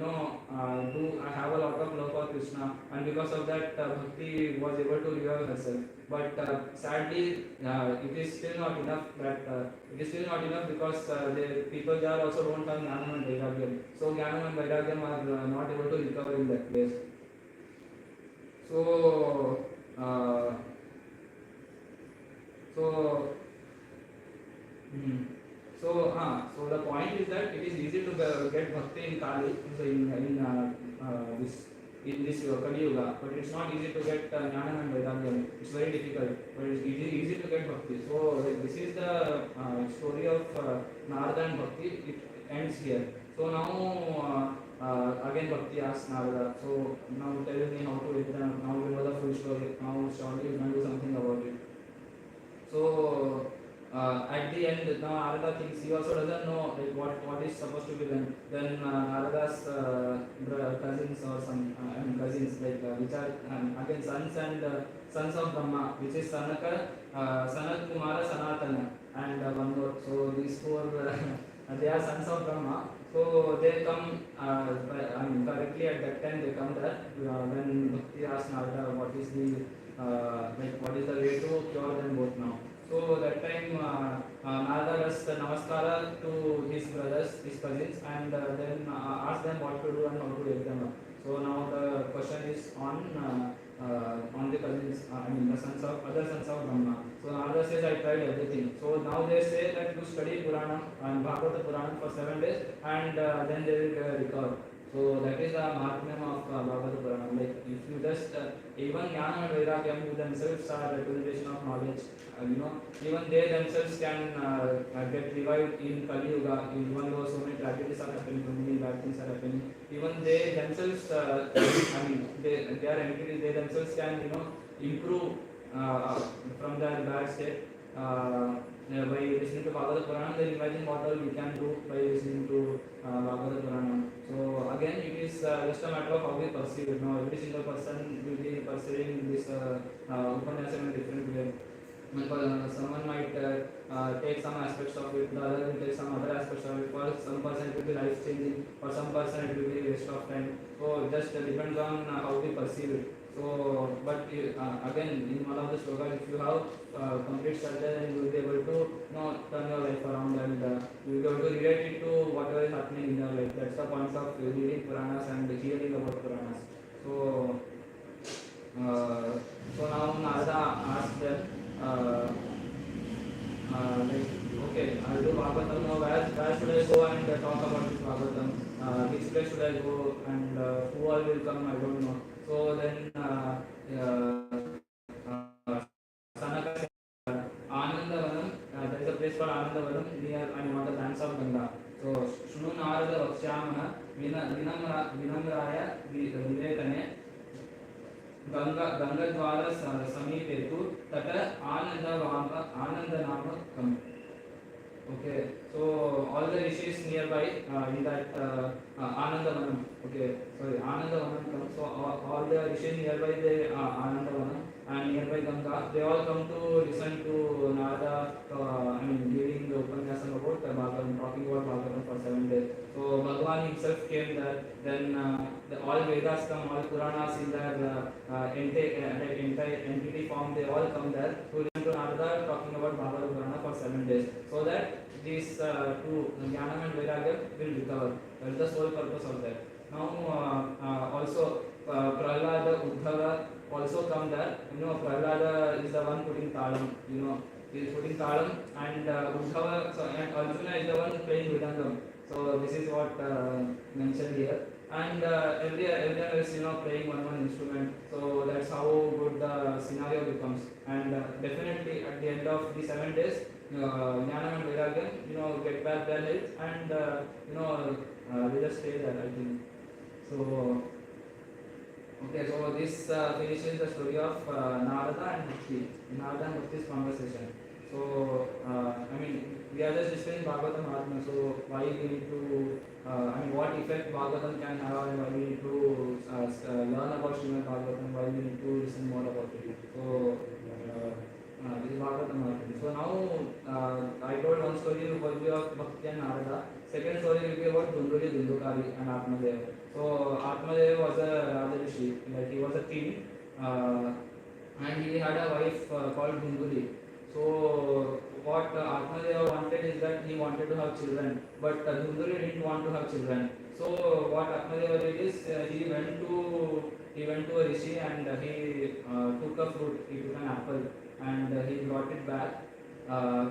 have a lot of love for Krishna, and because of that, Bhakti was able to revive herself. But sadly, it is still not enough. It is still not enough because the people there also don't have Jnanam and Vairagyam. So Jnanam and Vairagyam are not able to recover in that place. So, so the point is that it is easy to get bhakti in Kali, so in this Kali Yuga, but it's not easy to get Jnana and Vairagyam. It's very difficult, but it's easy to get bhakti. So this is the story of Narada and Bhakti. It ends here. So now again Bhakti asks Narada, so now tell me how to read them. Now we know the full story. Now shortly you can do something about it. So at the end, now Narada thinks he also doesn't know like what is supposed to be done. Then Narada's cousins or some cousins like which are again sons and sons of Brahma, which is Sanaka, Sanat Kumara, Sanatana, and one more. So these four they are sons of Brahma. So they come, correctly at that time they come there when Bhakti asks Narada what is the what is the way to cure them both now. So that time Narada does the namaskara to his brothers, his cousins, and then asks them what to do and how to wake them up. So now the question is on the cousins, the other sons of Brahma. So Narada says, I tried everything. So now they say that you study Purana and Bhagavata Purana for 7 days and then they will recover. So that is the Mahatmyam of Bhagavata Purana. Like if you just even Jnana and Vairagyam themselves are representation of knowledge. Even they themselves can get revived in Kali Yuga. Even though so many tragedies are happening, so many bad things are happening, even they themselves, they are entities. They themselves can improve from their bad state. By listening to Bhagavata Purana, then imagine what all we can do by listening to Bhagavata Purana. So again, it is just a matter of how we perceive it. Now, every single person will be perceiving this Upanishad in a different way. Someone might take some aspects of it, the other will take some other aspects of it. For some person it will be life changing, for some person it will be waste of time. So it just depends on how we perceive it. So, but again, in one of the slokas, if you have complete surrender, then you will be able to turn your life around and you will be able to relate it to whatever is happening in your life. That's the point of reading Puranas and hearing about Puranas. So, now Narada asked them, okay, I'll do Bhagavatam now. Where should I go and talk about this Bhagavatam? Which place should I go and who all will come? I don't know. So then Sanaka said, Anandavanam, there is a place called Anandavanam near on the banks of Ganga. So Shunu Narada Vakshamaha Vinamraya Vivetane Ganga Samipetu Tata Anandanama Kam. Okay, so all the rishis nearby in that Anandavanam. Okay, sorry, Anandavanam comes. So all the rishis nearby the Anandavanam. and nearby Ganga, they all come to listen to Narada, giving the Upanyasam about Bhagavatam, talking about Bhagavatam for 7 days. So Bhagavan himself came there, then all Vedas come, all Puranas in their entity form, they all come there to listen to Narada talking about Bhagavad Purana for 7 days, so that these two, Jnanam and Vairagya, will recover. That is the sole purpose of that. Now, also Prahlada, Uddhava also come there. Prahlada is the one putting talam. He is putting talam, and Uddhava, and Arjuna is the one playing Vidangam. So this is what mentioned here. And everyone is playing one instrument. So that's how good the scenario becomes. And definitely at the end of the 7 days, Jnana and Vairagya, get back their health, and they just stay there, I think. So okay, so this finishes the story of Narada and Bhakti's conversation. So we are just discussing Bhagavatam Mahatma. So why we need to, what effect Bhagavatam can have, and why we need to learn about Srimad Bhagavatam, why we need to listen more about it. So this is Bhagavatam Mahatma. So now I told one story will be of Bhakti and Narada. Second story will be about Dunduli, Dundukari and Atmadeva. So Atmadeva was a Raja Rishi, like he was a king, and he had a wife called Dunduli. So what Atmadeva wanted is that he wanted to have children, but Dunduli didn't want to have children. So what Atmadeva did is he went to a rishi, and he took a fruit, he took an apple, and he brought it back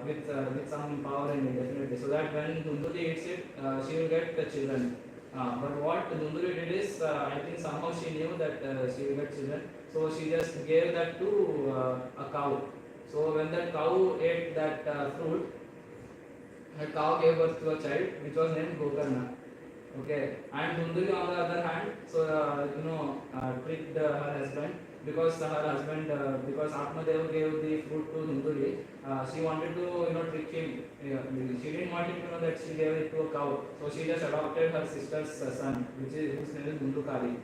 with some power in it, definitely, so that when Dunduli eats it, she will get the children. But what Dunduli did is, I think somehow she knew that she will get children, so she just gave that to a cow. So when that cow ate that fruit, that cow gave birth to a child which was named Gokarna. Okay, and Dunduli on the other hand, tricked her husband, because because Atmadeva gave the fruit to Dunduli. She wanted to trick him. She didn't want him to know that she gave it to a cow. So she just adopted her sister's son, whose name is Dundukari.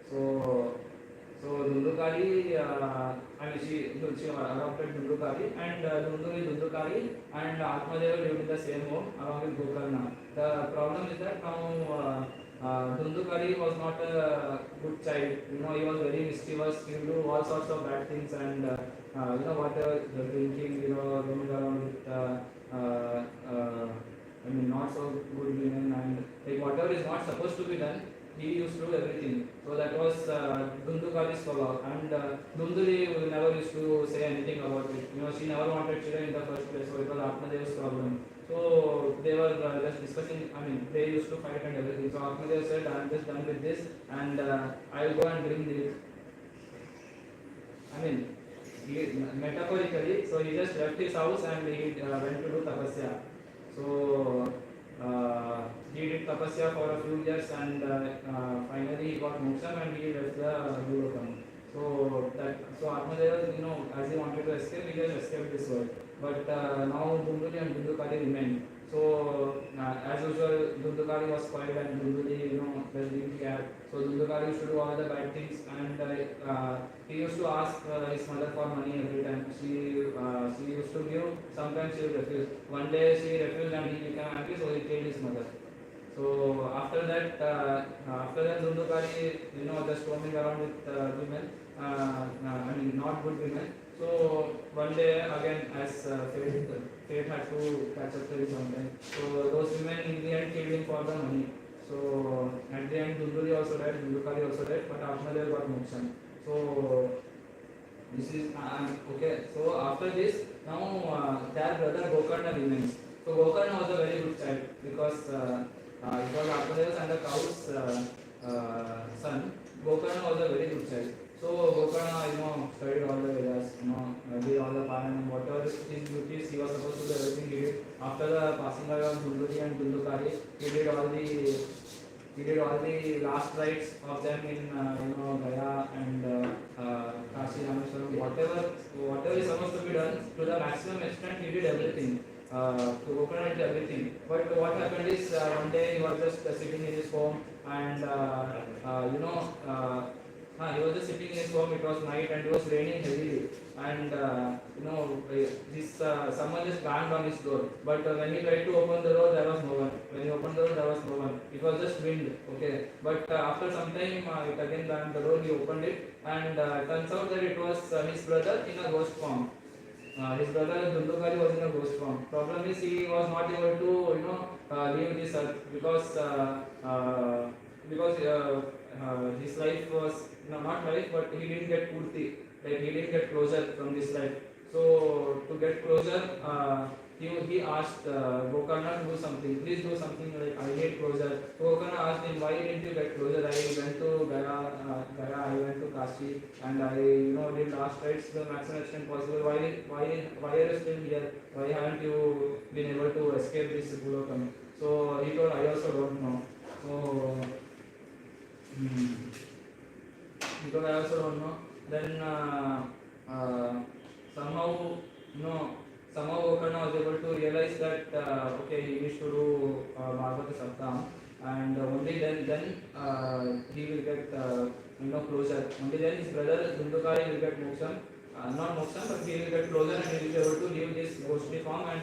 So Dundukari, she adopted Dundukari, and Dundukari and Atmadeva lived in the same home along with Gokarna. The problem is that now Dundukari was not a good child. He was very mischievous. He would do all sorts of bad things, and whatever the drinking, roaming around with not so good women, and like whatever is not supposed to be done, he used to do everything. So that was Dundukari's swabha, and Dunduli never used to say anything about it. She never wanted children in the first place, so it was Atmadeva's problem. So they were just discussing, they used to fight and everything. So Atmadeva said, I am just done with this, and I will go and bring the, metaphorically, so he just left his house and he went to do tapasya. So he did tapasya for a few years, and finally he got moksha and he left the Bhulokam. So Atmadeva, as he wanted to escape, he just escaped this world. But now Dunduli and Dundukari remain. So as usual, Dundukari was spoiled, and Dunduli, didn't care. So Dundukari used to do all the bad things, and he used to ask his mother for money every time. She used to give. Sometimes she would refuse. One day she refused, and he became angry, so he killed his mother. So after that, Dundukari, just roaming around with women, not good women. So one day again, as fate had to catch up to him sometime. So those women in the end killed him for the money. So at the end, Dunduli also died, Dundukari also died, but Atmadeva got moksha. So this is okay. So after this, now their brother Gokarna remains. So Gokarna was a very good child, because it was Atmadeva's and the cow's son. Gokarna was a very good child. So Gokarna, studied all the Vedas, did all the Paranam, whatever his duties he was supposed to do, everything he did. After the passing away of Dunduli and Dundukari, he did all the last rites of them in Gaya and Kashi Rameshwaram. Whatever is supposed to be done, to the maximum extent he did everything. Gokarna did everything. But what happened is, one day he was just sitting in his home, and He was just sitting in his home. It was night and it was raining heavily. And this someone just banged on his door. But when he tried to open the door, there was no one. When he opened the door, there was no one. It was just wind. Okay. But after some time, it again banged the door. He opened it, and turns out that it was his brother in a ghost form. His brother Dundukari was in a ghost form. Problem is he was not able to leave this earth because his life was not life, but he didn't get purti, like he didn't get closure from this life. So to get closure, he asked Gokarna to do something. Please do something, like I need closure. So Gokarna asked him, why didn't you get closure? I went to Gaya, I went to Kashi, and I did last rites to the maximum extent possible. Why are you still here? Why haven't you been able to escape this Gulokam? So he told, I also don't know. So because I also don't know. Then somehow Gokarna was able to realize that okay, he needs to do Bhagavata Saptaham, and only then he will get closure. Only then his brother Dundukari will get moksha. Not moksha, but he will get closure and he will be able to leave this ghostly form and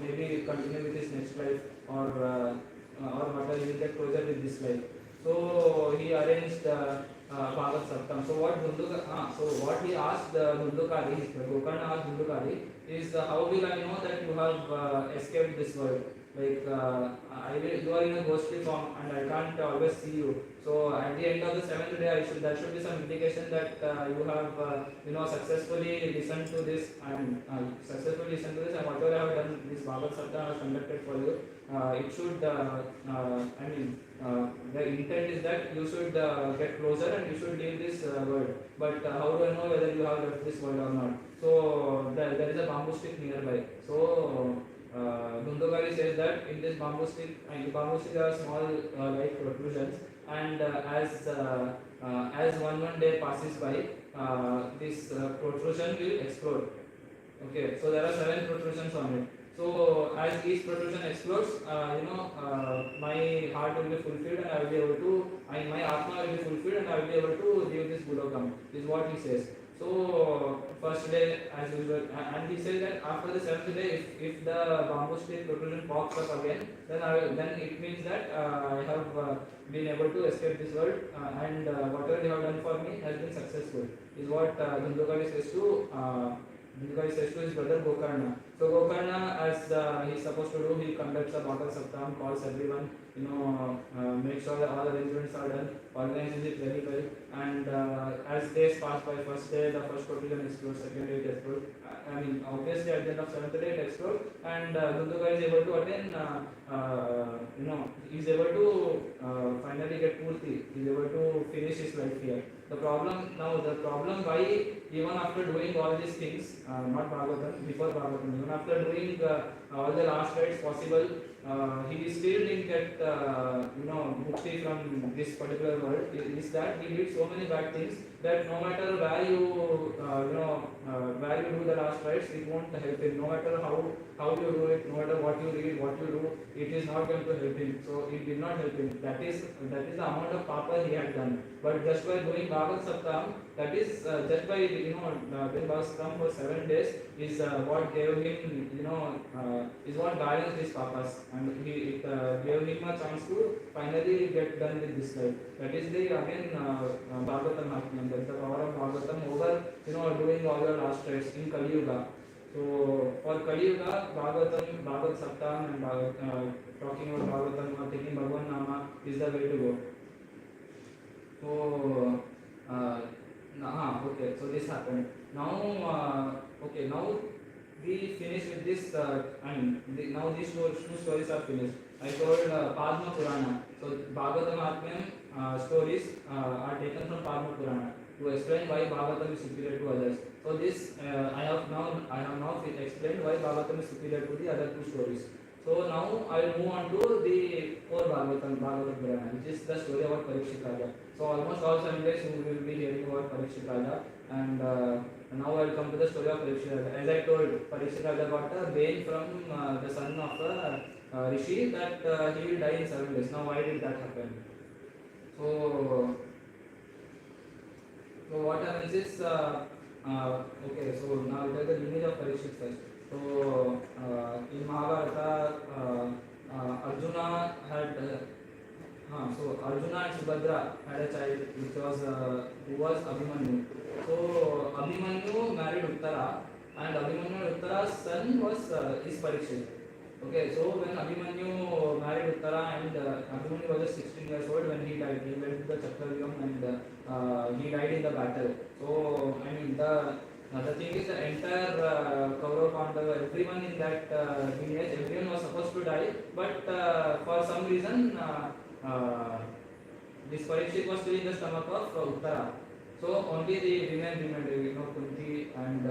maybe continue with his next life, or whatever, he will get closure with this life. So he arranged Bhagavad Saptam. So what he asked Dundukari, Gokarna asked Dundukari, is how will I know that you have escaped this world? Like you are in a ghostly form and I can't always see you. So at the end of the seventh day, there should be some indication that you have successfully listened to this and whatever I have done, this Bhagavad Saptam has conducted for you. It should the intent is that you should get closer and you should leave this world. But how do I know whether you have left this world or not? So there is a bamboo stick nearby. So Dundukari says that in this bamboo stick are small light protrusions, and as one day passes by, this protrusion will explode. Okay, so there are 7 protrusions on it. So as each protrusion explodes, my heart will be fulfilled and I will be able to, my Atma will be fulfilled and I will be able to leave this Gulokam, is what he says. So first day as usual, and he says that after the 7th day, if the bamboo stick protrusion pops up again, then it means that I have been able to escape this world, and whatever they have done for me has been successful, is what Dundukari says to his brother Gokarna. So Gokarna, as he's supposed to do, he conducts a Bhagavad Saptam, calls everyone, make sure that all arrangements are done, organizes it very well, and as days pass by, first day the first protrusion explodes, second day it explodes. Obviously at the end of 7th day it explodes, and Dundukari is able to attain, he's able to finally get Purti, he's able to finish his life here. The problem why, even after doing all these things, not Bhagavatam, before Bhagavatam, even after doing all the last rites possible, he still didn't get mukti from this particular world. Is that he did so many bad things that no matter where you do the last rites, it won't help him. No matter how you do it, no matter what you read, what you do, it is not going to help him. So it did not help him. That is the amount of papa he had done. But just by doing Bhagavad Saptam, that is just by doing Bhagavad Saptam for 7 days, is what gave him is what balanced his papas, and it gave him a chance to finally get done with this life. That is the Bhagavatam Mahatmyam. That is the power of Bhagavatam over doing all the last rites in Kali Yuga. So for Kali Yuga, Bhagavatam, Bhagavad Saptam, and talking about Bhagavatam or taking Bhagavan Nama is the way to go. So okay, so this happened. Now we finish with this. Now these two stories are finished. I told Padma Purana. So Bhagavatam Mahatmyam stories are taken from Padma Purana to explain why Bhagavatam is superior to others. So this I have now explained why Bhagavatam is superior to the other 2 stories. So now I will move on to the core Bhagavatam Purana, which is the story about Parikshit Raja. So almost all 7 days you will be hearing about Parikshit Raja, and now I will come to the story of Parikshit Raja. As I told, Parikshit Raja got a bane from the son of a rishi that he will die in 7 days. Now why did that happen? So So what happens is, okay, so now we take the lineage of Parikshit first. So in Mahabharata, Arjuna had, so Arjuna and Subhadra had a child which was who was Abhimanyu. So Abhimanyu married Uttara, and Abhimanyu and Uttara's son was is Parikshit. Okay, so when Abhimanyu married Uttara, and Abhimanyu was just 16 years old when he died. He went to the Chakravyam, and he died in the battle. So I mean the thing is, the entire Kaurav Pandava, everyone in that lineage, everyone was supposed to die, but for some reason this Parikshit was still in the stomach of Uttara. So only the women remained, Kunti and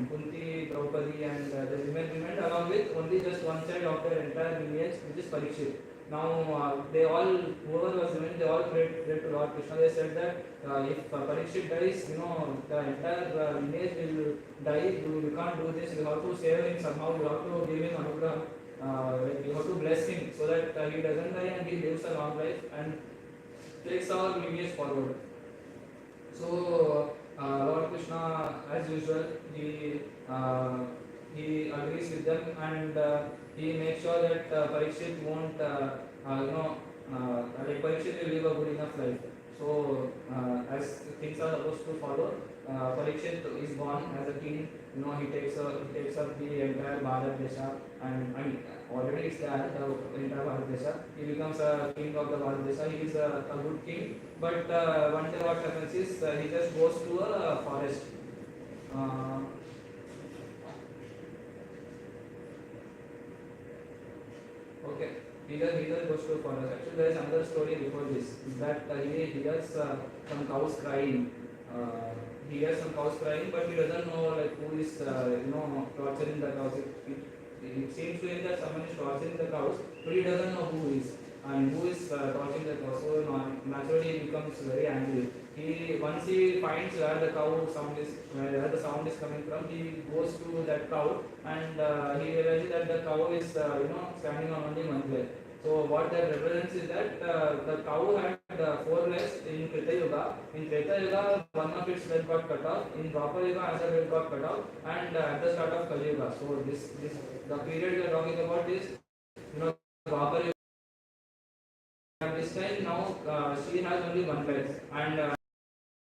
Kunti, Draupadi, and the women remained, along with only just one child of their entire lineage, which is Parikshit. Now they all, whoever was remaining, they all prayed to Lord Krishna. They said that if Parikshit dies, the entire lineage will die. You can't do this. You have to save him somehow. You have to give him anugrah. You have to bless him so that he doesn't die and he lives a long life and takes our lineage forward. So Lord Krishna, as usual, he agrees with them, and he makes sure that Parikshit won't, like Parikshit will live a good enough life. So as things are supposed to follow, Parikshit is born as a king. He takes up the entire Bharat Desha, and I mean already it's there, the entire Bharat Desha. He becomes a king of the Bharat Desha. He is a good king, but one day what happens is he just goes to a forest. Okay, he just goes to a forest. Actually, there is another story before this. That he hears some cows crying. He hears some cows crying, but he doesn't know like who is torturing the cows. It seems to him that someone is torturing the cows, but he doesn't know who is and who is torturing the cows. So naturally he becomes very angry. Once he finds where the sound is coming from, he goes to that cow, and he realizes that the cow is standing on only one leg. So what that represents is that the cow had 4 legs in Treta Yuga. In Treta Yuga, one of its legs got cut off. In Dwapar Yuga, another leg got cut off, and at the start of Kali Yuga. So the period we are talking about is Dwapar Yuga. At this time now she has only one leg, and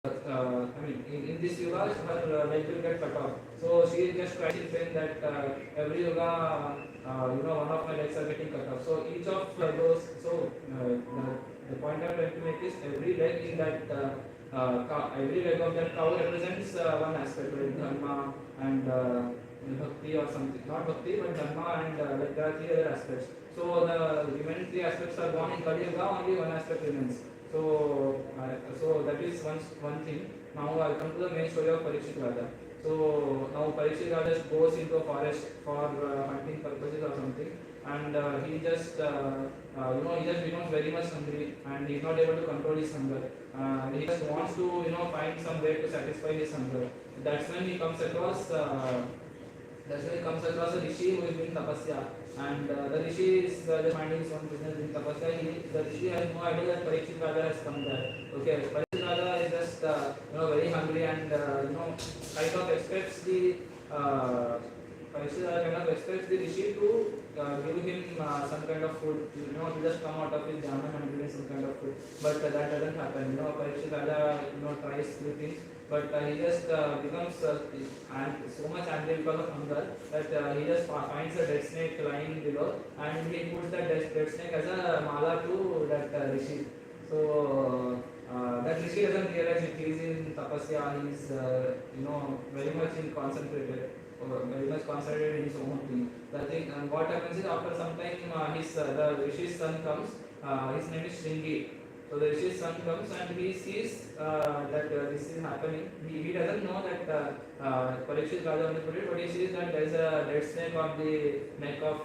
in this yuga, her leg will get cut off. So she is just trying to say that every yuga, one of my legs are getting cut off. So each of those, the point I'm trying to make is every leg in that every leg of that cow represents one aspect, like dharma and bhakti or something. Not bhakti, but dharma, and like there are 3 other aspects. So the remaining 3 aspects are gone in Kali Yuga, only one aspect remains. So that is one thing. Now I'll come to the main story of Parikshit Raja. So now Parikshit Raja goes into a forest for hunting purposes or something, and he just becomes very much hungry, and he's not able to control his hunger. He just wants to find some way to satisfy his hunger. That's when he comes across a rishi who is doing tapasya, and the rishi is just minding his own business doing tapasya. The rishi has no idea that Parikshit Raja has come there. Okay, Parikshit Raja is just very hungry, and kind of expects the Parikshit Raja kind of expects the rishi to give him some kind of food. To just come out of his jhana and give him some kind of food, but that doesn't happen. Parikshit Raja tries few things, but he just becomes so much angry because of hunger that he just finds a dead snake lying below, and he puts that dead snake as a mala to that rishi. So that rishi doesn't realize it. He is in tapasya. He is very much concentrated. Very much concentrated in his own thing. And what happens is, after some time, the rishi's son comes. His name is Shringi. So the rishi's son comes, and he sees that this is happening. He doesn't know that Parikshit Raja only put it, but he sees that there is a dead snake on the neck of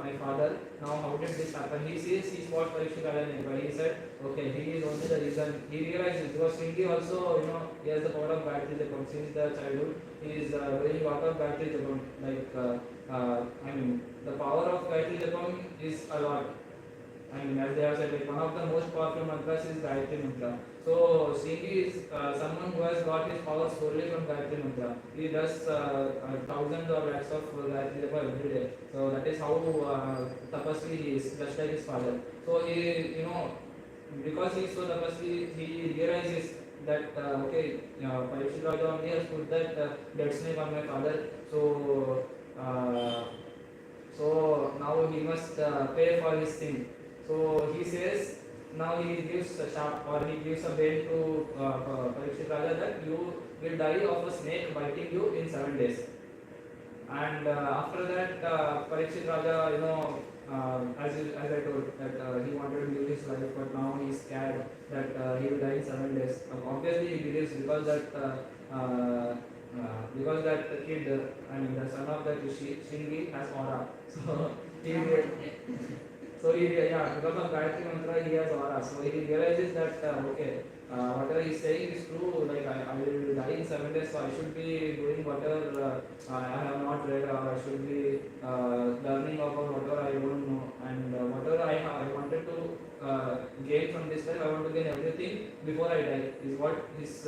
my father. Now how did this happen? He spots Parikshit Raja nearby. He said, okay, he is only the reason. He realizes, because Shringi also, he has the power of Gayatri Japam since the childhood. He is doing lot of Gayatri Japam. The power of Gayatri Japam is a lot. As they have said, one of the most powerful mantras is Gayatri Mantra. So Shingi is someone who has got his power solely from Gayatri Mantra. He does thousands or lakhs of Gayatri Japa every day. So that is how tapasvi he is, just like his father. So he, because he is so tapasvi, he realizes that Parikshit Raja only has put that dead snake on my father. Uh, so now he must pay for his sin. So he says, now he gives a sharp or he gives a bane to Parikshit Raja that you will die of a snake biting you in 7 days. And after that, Parikshit Raja, as I told, that he wanted to live his life, but now he is scared that he will die in 7 days. Obviously, he believes because that kid, the son of that Shingi has aura. So he, because of Gayatri Mantra, he has aura. So he realizes that whatever he is saying is true. Like I will die in 7 days, so I should be doing whatever I have not read, or I should be learning about whatever I don't know, and whatever I wanted to gain from this life, I want to gain everything before I die. Is what his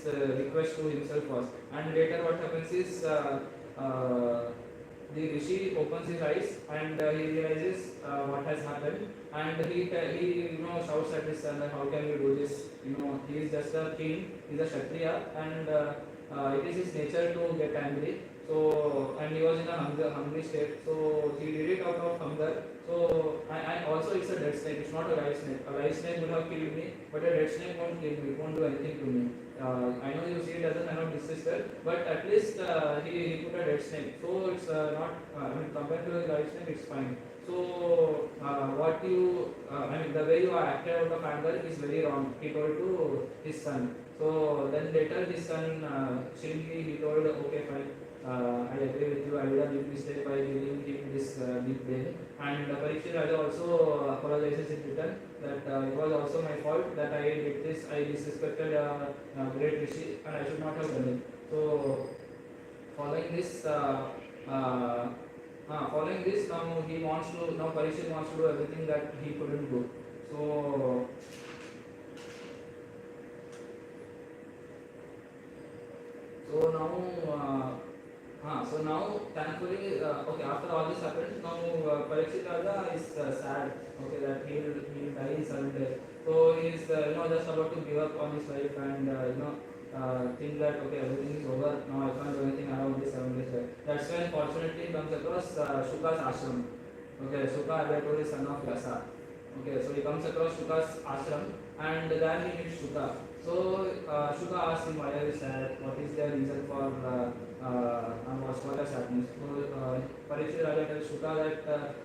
request to himself was. And later, what happens is. The rishi opens his eyes and he realizes what has happened, and he shouts at his son that how can you do this? He is just a king, he is a kshatriya, and it is his nature to get angry. So, and he was in a hungry state, so he did it out of hunger. So, and also it's a dead snake, it's not a live snake. A live snake would have killed me, but a dead snake won't kill me, it won't do anything to me. I know you see it as a kind of disrespect, but at least he put a dead snake. So it's not, compared to a live snake, it's fine. So the way you are acted out of anger is very wrong, he told to his son. So then later his son, Shingi, he told, okay, fine. I agree with you, I did a big mistake by giving him this big brain. And Parikshit Raja also apologizes in return that it was also my fault that I did this, I disrespected a great rishi and I should not have done it. So following this, now Parikshit wants to do everything that he couldn't do. So now, thankfully, after all this happens, now Parikshit Raja is sad, that he will die in 7 days. So he is, just about to give up on his life and, think that, everything is over, now I can't do anything, I have only 7 days left. That's when, fortunately, he comes across Shuka's ashram. Shuka, as I told, is son of Vyasa. So he comes across Shuka's ashram and then he meets Shuka. So Shuka asks him, why are you sad? What is the reason for what has happened? So Parikshit Raja tells Shuka that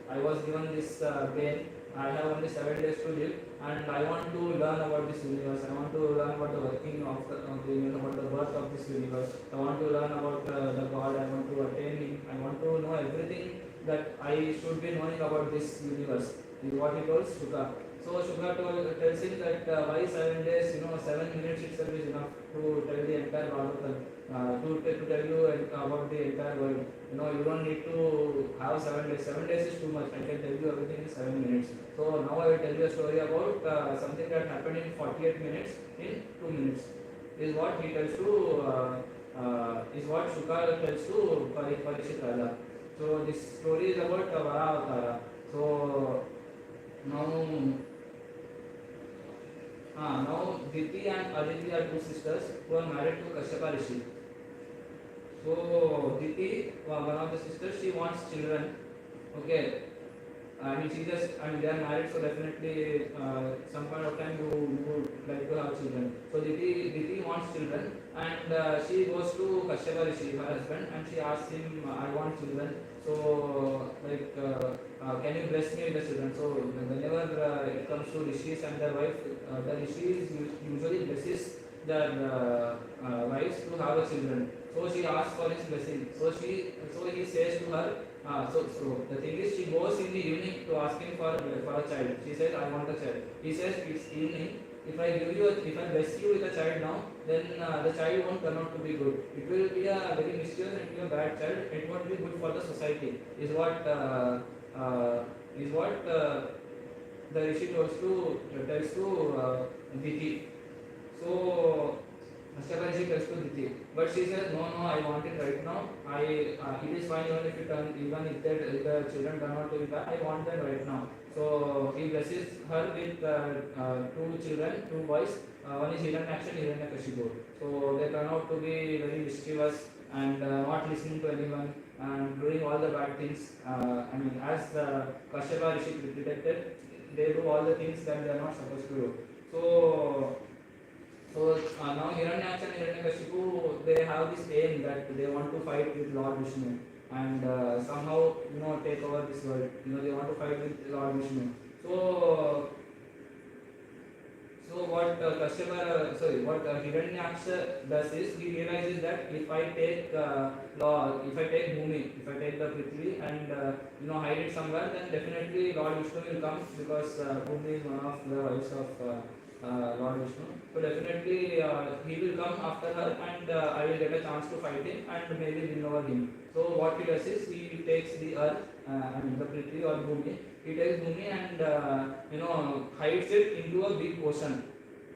I was given this pain. I have only 7 days to live, and I want to learn about this universe. I want to learn about the working of about the birth of this universe. I want to learn about the God. I want to attain Him. I want to know everything that I should be knowing about this universe. Is what he tells Shuka. So Shuka tells him that why 7 days? 7 minutes itself is enough to tell the entire Bhagavata, to tell you about the entire world. You don't need to have 7 days. 7 days is too much. I can tell you everything in 7 minutes. So now I will tell you a story about something that happened in 48 minutes in 2 minutes. Is what he tells to. Is what Shuka tells to Parikshit Raja. So this story is about Bhagavata. So now Diti and Aditi are two sisters who are married to Kashyapa Rishi. So Diti, one of the sisters, she wants children. They are married, so definitely some point of time you would like to have children. So Diti wants children, and she goes to Kashyapa Rishi, her husband, and she asks him, I want children. So can you bless me with the children? So whenever it comes to rishis and their wife, the rishis usually blesses their wives to have a children. So she asks for his blessing. So he says to her, so the thing is, she goes in the evening to ask him for a child. She says, I want a child. He says, it's evening. If I bless you with a child now, then the child won't turn out to be good. It will be a very mischievous and be a bad child. It won't be good for the society. Is what the Rishi tells to Diti. So Kashyapa Rishi tells to Diti, but she says no, I want it right now. It is fine even if the children turn out to be bad. I want them right now. So he blesses her with two children, two boys. One is Hiranyaksha and Hiranyakashipu. So they turn out to be very mischievous and not listening to anyone and doing all the bad things. As Kashyapa Rishi predicted, they do all the things that they are not supposed to do. So now Hiranyaksha and Hiranyakashipu, they have this aim that they want to fight with Lord Vishnu and somehow take over this world. They want to fight with Lord Vishnu. So what what Hiranyaksha does is he realizes that if I take Bhumi, if I take the Prithvi and hide it somewhere, then definitely Lord Vishnu will come because Bhumi is one of the wives of Lord Vishnu. So definitely he will come after her and I will get a chance to fight him and maybe win over him. So what he does is he takes the earth, the Prithvi or Bhumi. He takes Bhumi and hides it into a big ocean,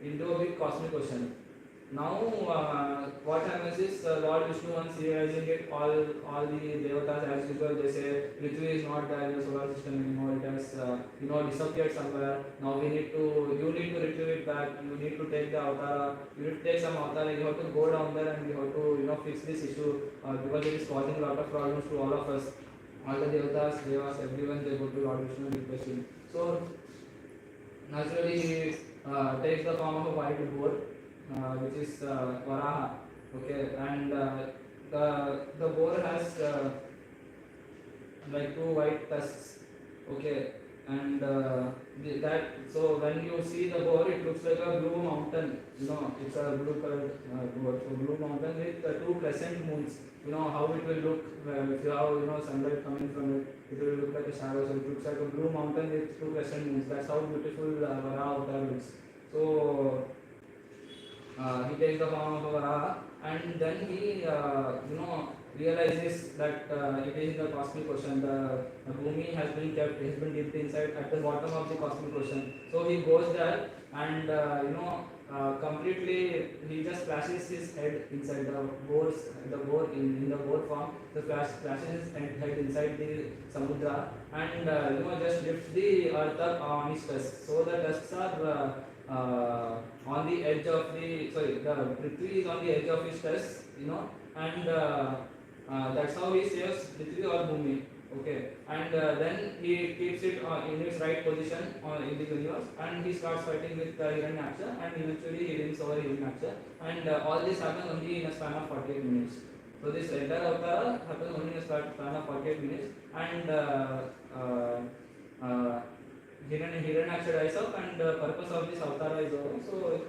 into a big cosmic ocean. Now what happens is Lord Vishnu, once realizing it, all the devatas as usual, they say Prithvi is not there in the solar system anymore. It has disappeared somewhere. Now you need to retrieve it back. You need to take the avtara. You need to take some avtara. You have to go down there and you have to fix this issue because it is causing a lot of problems to all of us. All the devatas, devas, everyone, they go to Lord Vishnu and request him. So naturally he takes the form of a white boar, which is Varaha. Okay, and the boar has like two white tusks. Okay, and so when you see the boar, it looks like a blue mountain. It's a blue colored boar. So blue mountain with two crescent moons. How it will look if you have sunlight coming from it. It will look like a shadow. So it looks like a blue mountain with two crescent moons. That's how beautiful Varaha avatar looks. So he takes the form of a Varaha, and then he realizes that it is in the cosmic ocean. The Bhumi has been dipped inside at the bottom of the cosmic ocean. So he goes there and completely he just flashes his head inside the boar in the boar form. The flashes his head inside the samudra and just lifts the earth up on his tusks. So the tusks are on the edge of the Prithvi is on the edge of his tusks, and that's how he saves Prithvi or Bhumi. Okay, and then he keeps it in its right position in the universe, and he starts fighting with Hiranyaksha, and eventually he wins over Hiranyaksha, and all this happens only in a span of 48 minutes. So this entire avatar happens only in a span of 48 minutes, and Hiranyaksha dies off, and the purpose of this avatar is over. So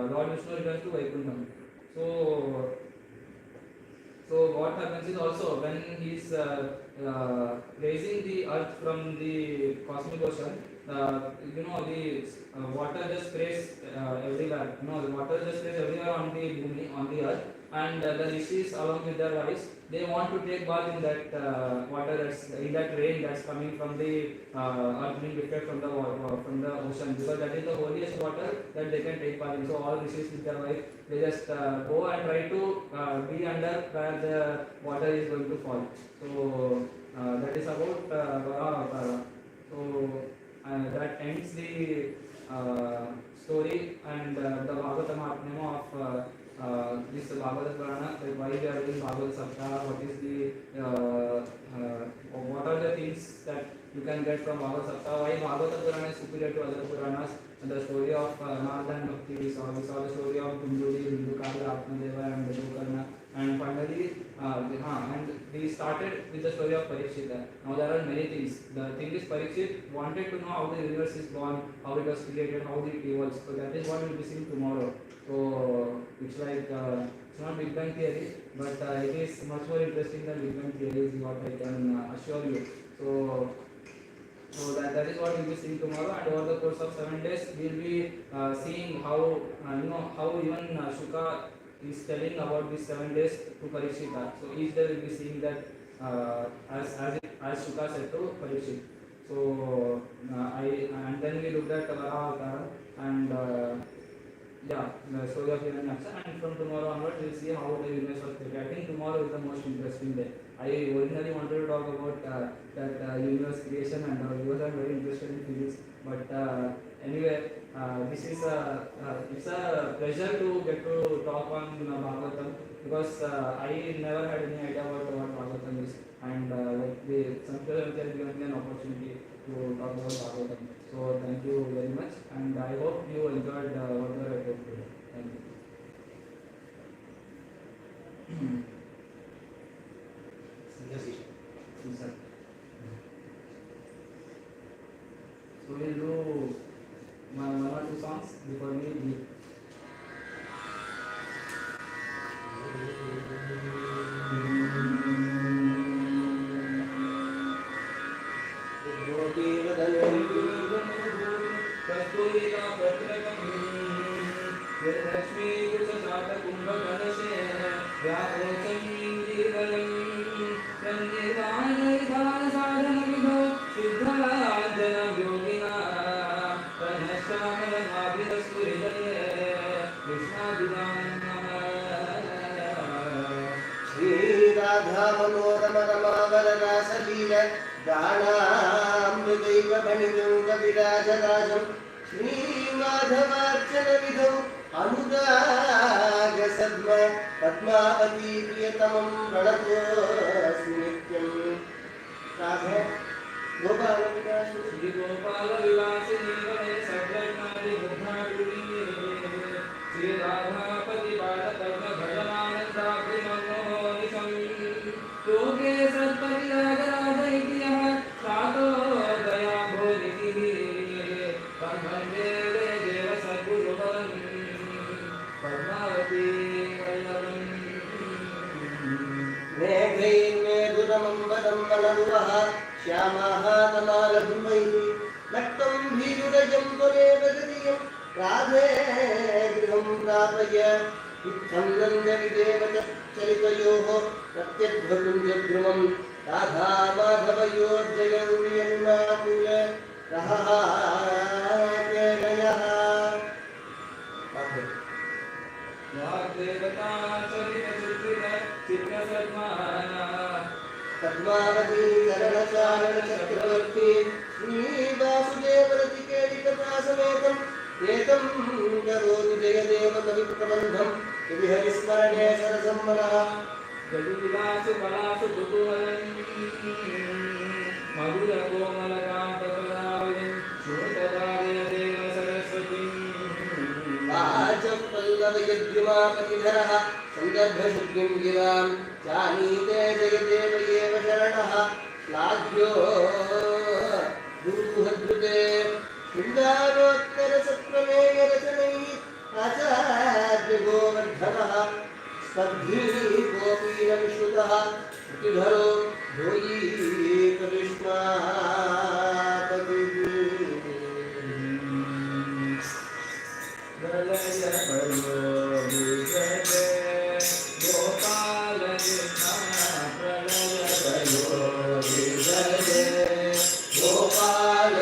Lord Vishnu returns to Vaikuntham. So what happens is also when he is raising the earth from the cosmic ocean, the water just sprays everywhere. The water just sprays everywhere on the Bhumi, on the earth, and the rishis along with their wives, they want to take bath in that water in that rain that's coming from the earth being lifted from the ocean, because that is the holiest water that they can take part in. So all rishis with their wife, they just go and try to be under where the water is going to fall. So that is about Varaha. So that ends the story and the Bhagavata Mahatmya of this Bhagavata Purana, like why we are doing Bhagavata Saptaham, what are the things that you can get from Bhagavata Saptaham, why Bhagavata Purana is superior to other Puranas, and the story of Narada and Bhakti we saw the story of Dunduli, Dundukara, Atmadeva and Gokarna, and finally and we started with the story of Parikshita. Now there are many things. The thing is Parikshit wanted to know how the universe is born, how it was created, how it evolves. So that is what we will be seeing tomorrow. So it's like it's not Big Bang theory, but it is much more interesting than Big Bang theory is what I can assure you. So that is what we will be seeing tomorrow, and over the course of 7 days we will be seeing how how even Shuka is telling about these 7 days to Parikshita. So each day we will be seeing that as Shuka said to Parikshit. So and then we looked at Bhagavata and the story of Hiranyaksha, and from tomorrow onwards we'll see how the universe was created. I think tomorrow is the most interesting day. I originally wanted to talk about that universe creation and because I'm very interested in physics. But anyway, this is it's a pleasure to get to talk on Bhagavatam, because I never had any idea about what Bhagavatam is, and like the Sanskrit has given me an opportunity to talk about Bhagavatam. So thank you very much, and I hope you enjoyed whatever I told today. Thank you. Yes, sir. So we'll do one or two songs before we leave. Radha मनोरम रमावल रासलील गानामृतैव भणिजं कविराजराजं श्रीमाधवार्चन विधौ अनुराग सद्म पद्मावती प्रियतमं प्रणतोऽस्मि नित्यं राधे गोपाल विलास श्री गोपाल विलासिनी वने सर्वज्ञानि बुद्धाडुनी श्री राधापति बाल पद्म भजनानंदाग्नि मनोनिशं योगे सत्पति राजराजैक्यः सातो दया भोनिधिः वन्दे देव सद्गुरुवरं पद्मावती वल्लभम् मेघैर्मेघुरमम्बरं मनरुवः श्यामाः तमालधुमैः नक्तं भीरुरजं त्वमेव गतियं राधे गृहं प्रापय इत्थं नन्दविदेव चरितयोः प्रत्यध्वकुञ्जद्रुमं राधा माधवयोर्जयन्यनुनाकुल रहः प्रणयः वाग्देवता चरितचित्रित चित्रसद्माना पद्मावती करणचारण चक्रवर्ती श्रीवासुदेवरतिकेलिकथासमेतम् एतं करोमि जयदेव कविप्रबन्धं यदि हरिस्मरणे सरसं मनः जडुविलासु कलासु कुतूहलं मधुरकोमलकान्तकलावलिं श्रोतदारयदेव सरस्वतीं वाचपल्लवयद्युमापतिधरः सन्दर्भशुद्धिं गिरां जानीते जयदेव एव शरणः श्लाघ्यो दुरुहद्रुते शृङ्गारोत्तरसत्प्रमेयरचनैः आचार्य गोवर्धनः स्पर्धी गोपीनविश्रुतः श्रुतिधरो भूयी कृष्णापतिः Gopal Gopal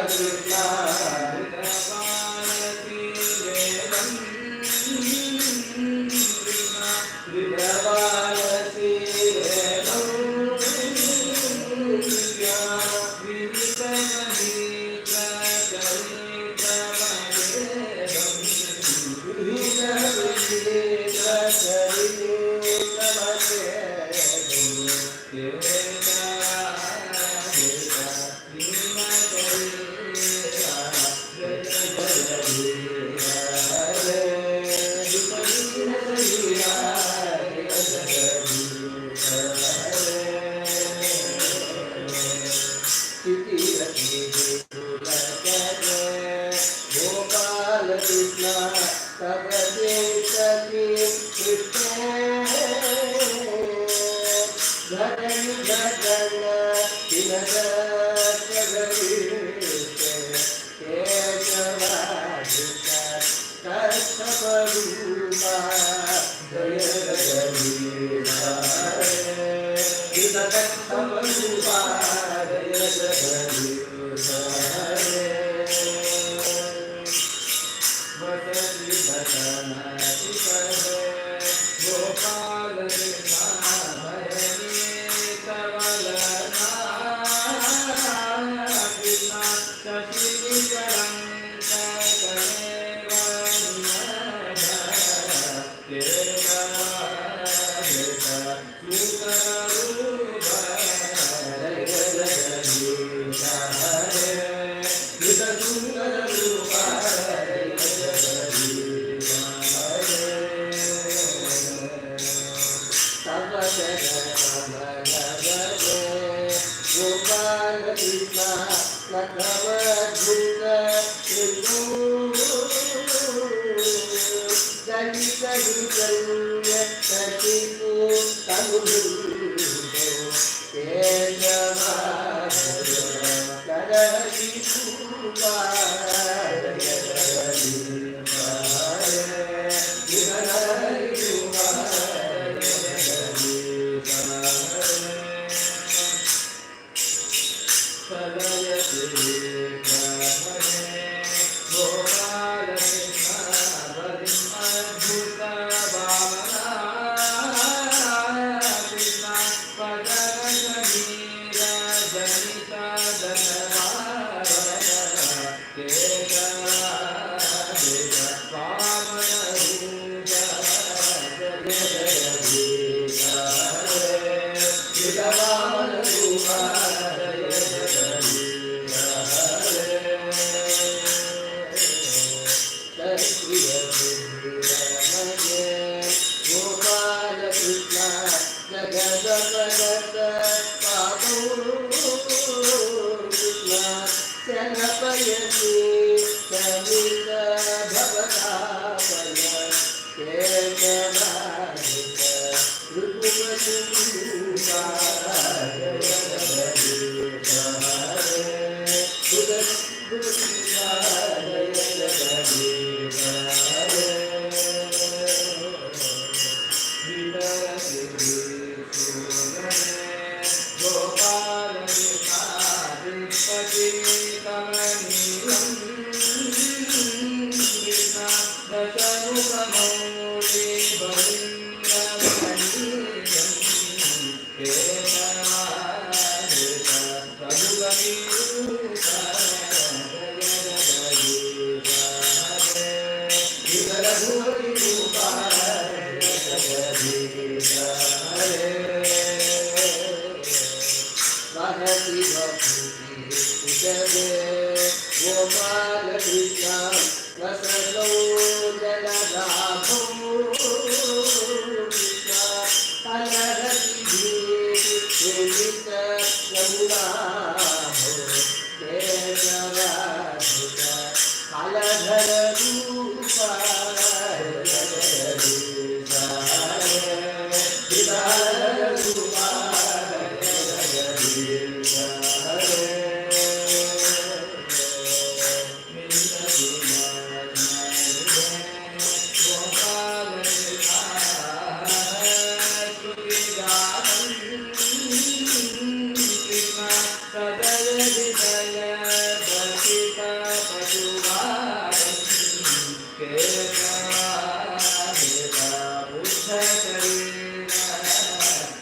Krishna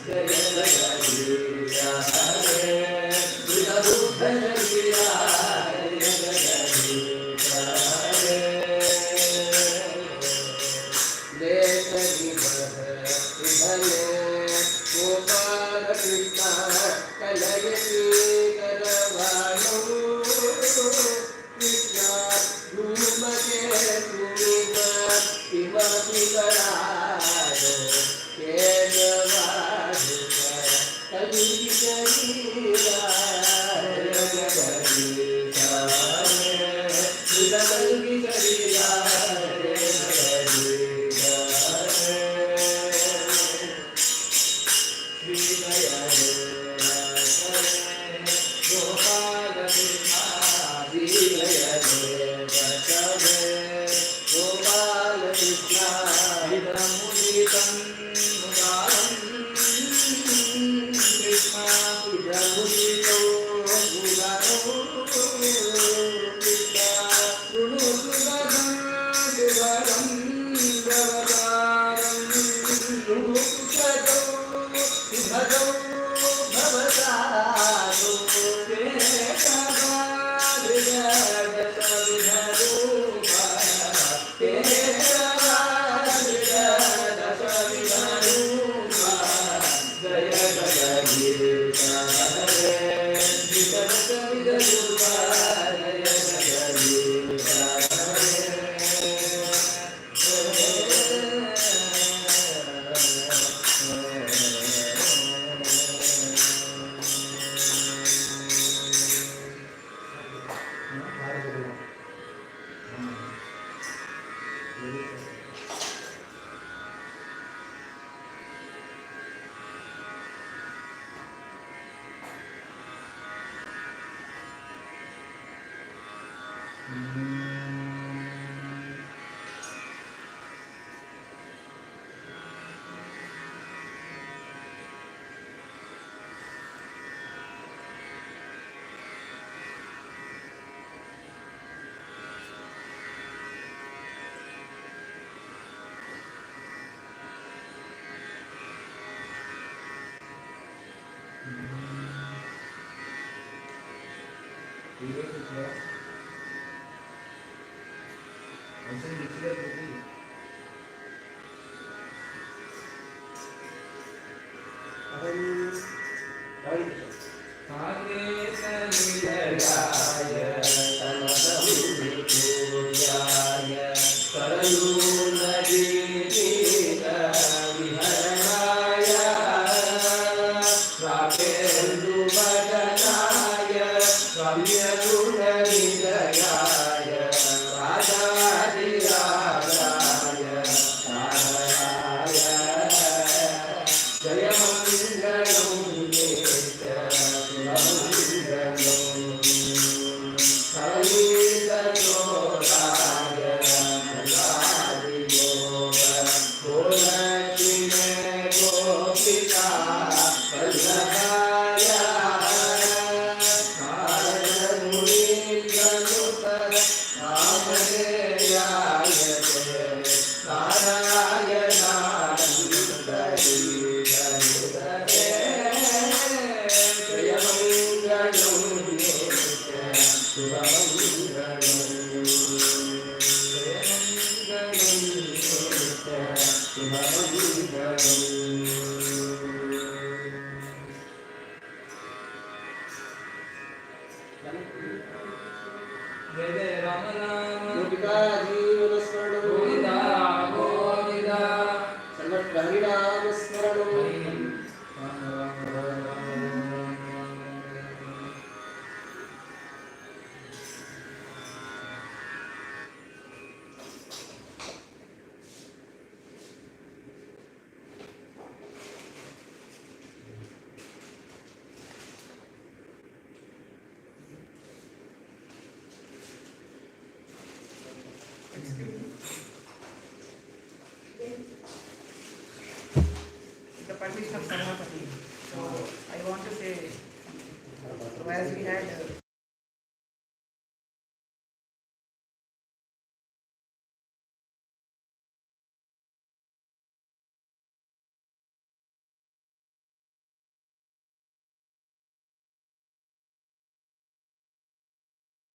Jaya The permission of Sarvapati. So I want to say, whereas we had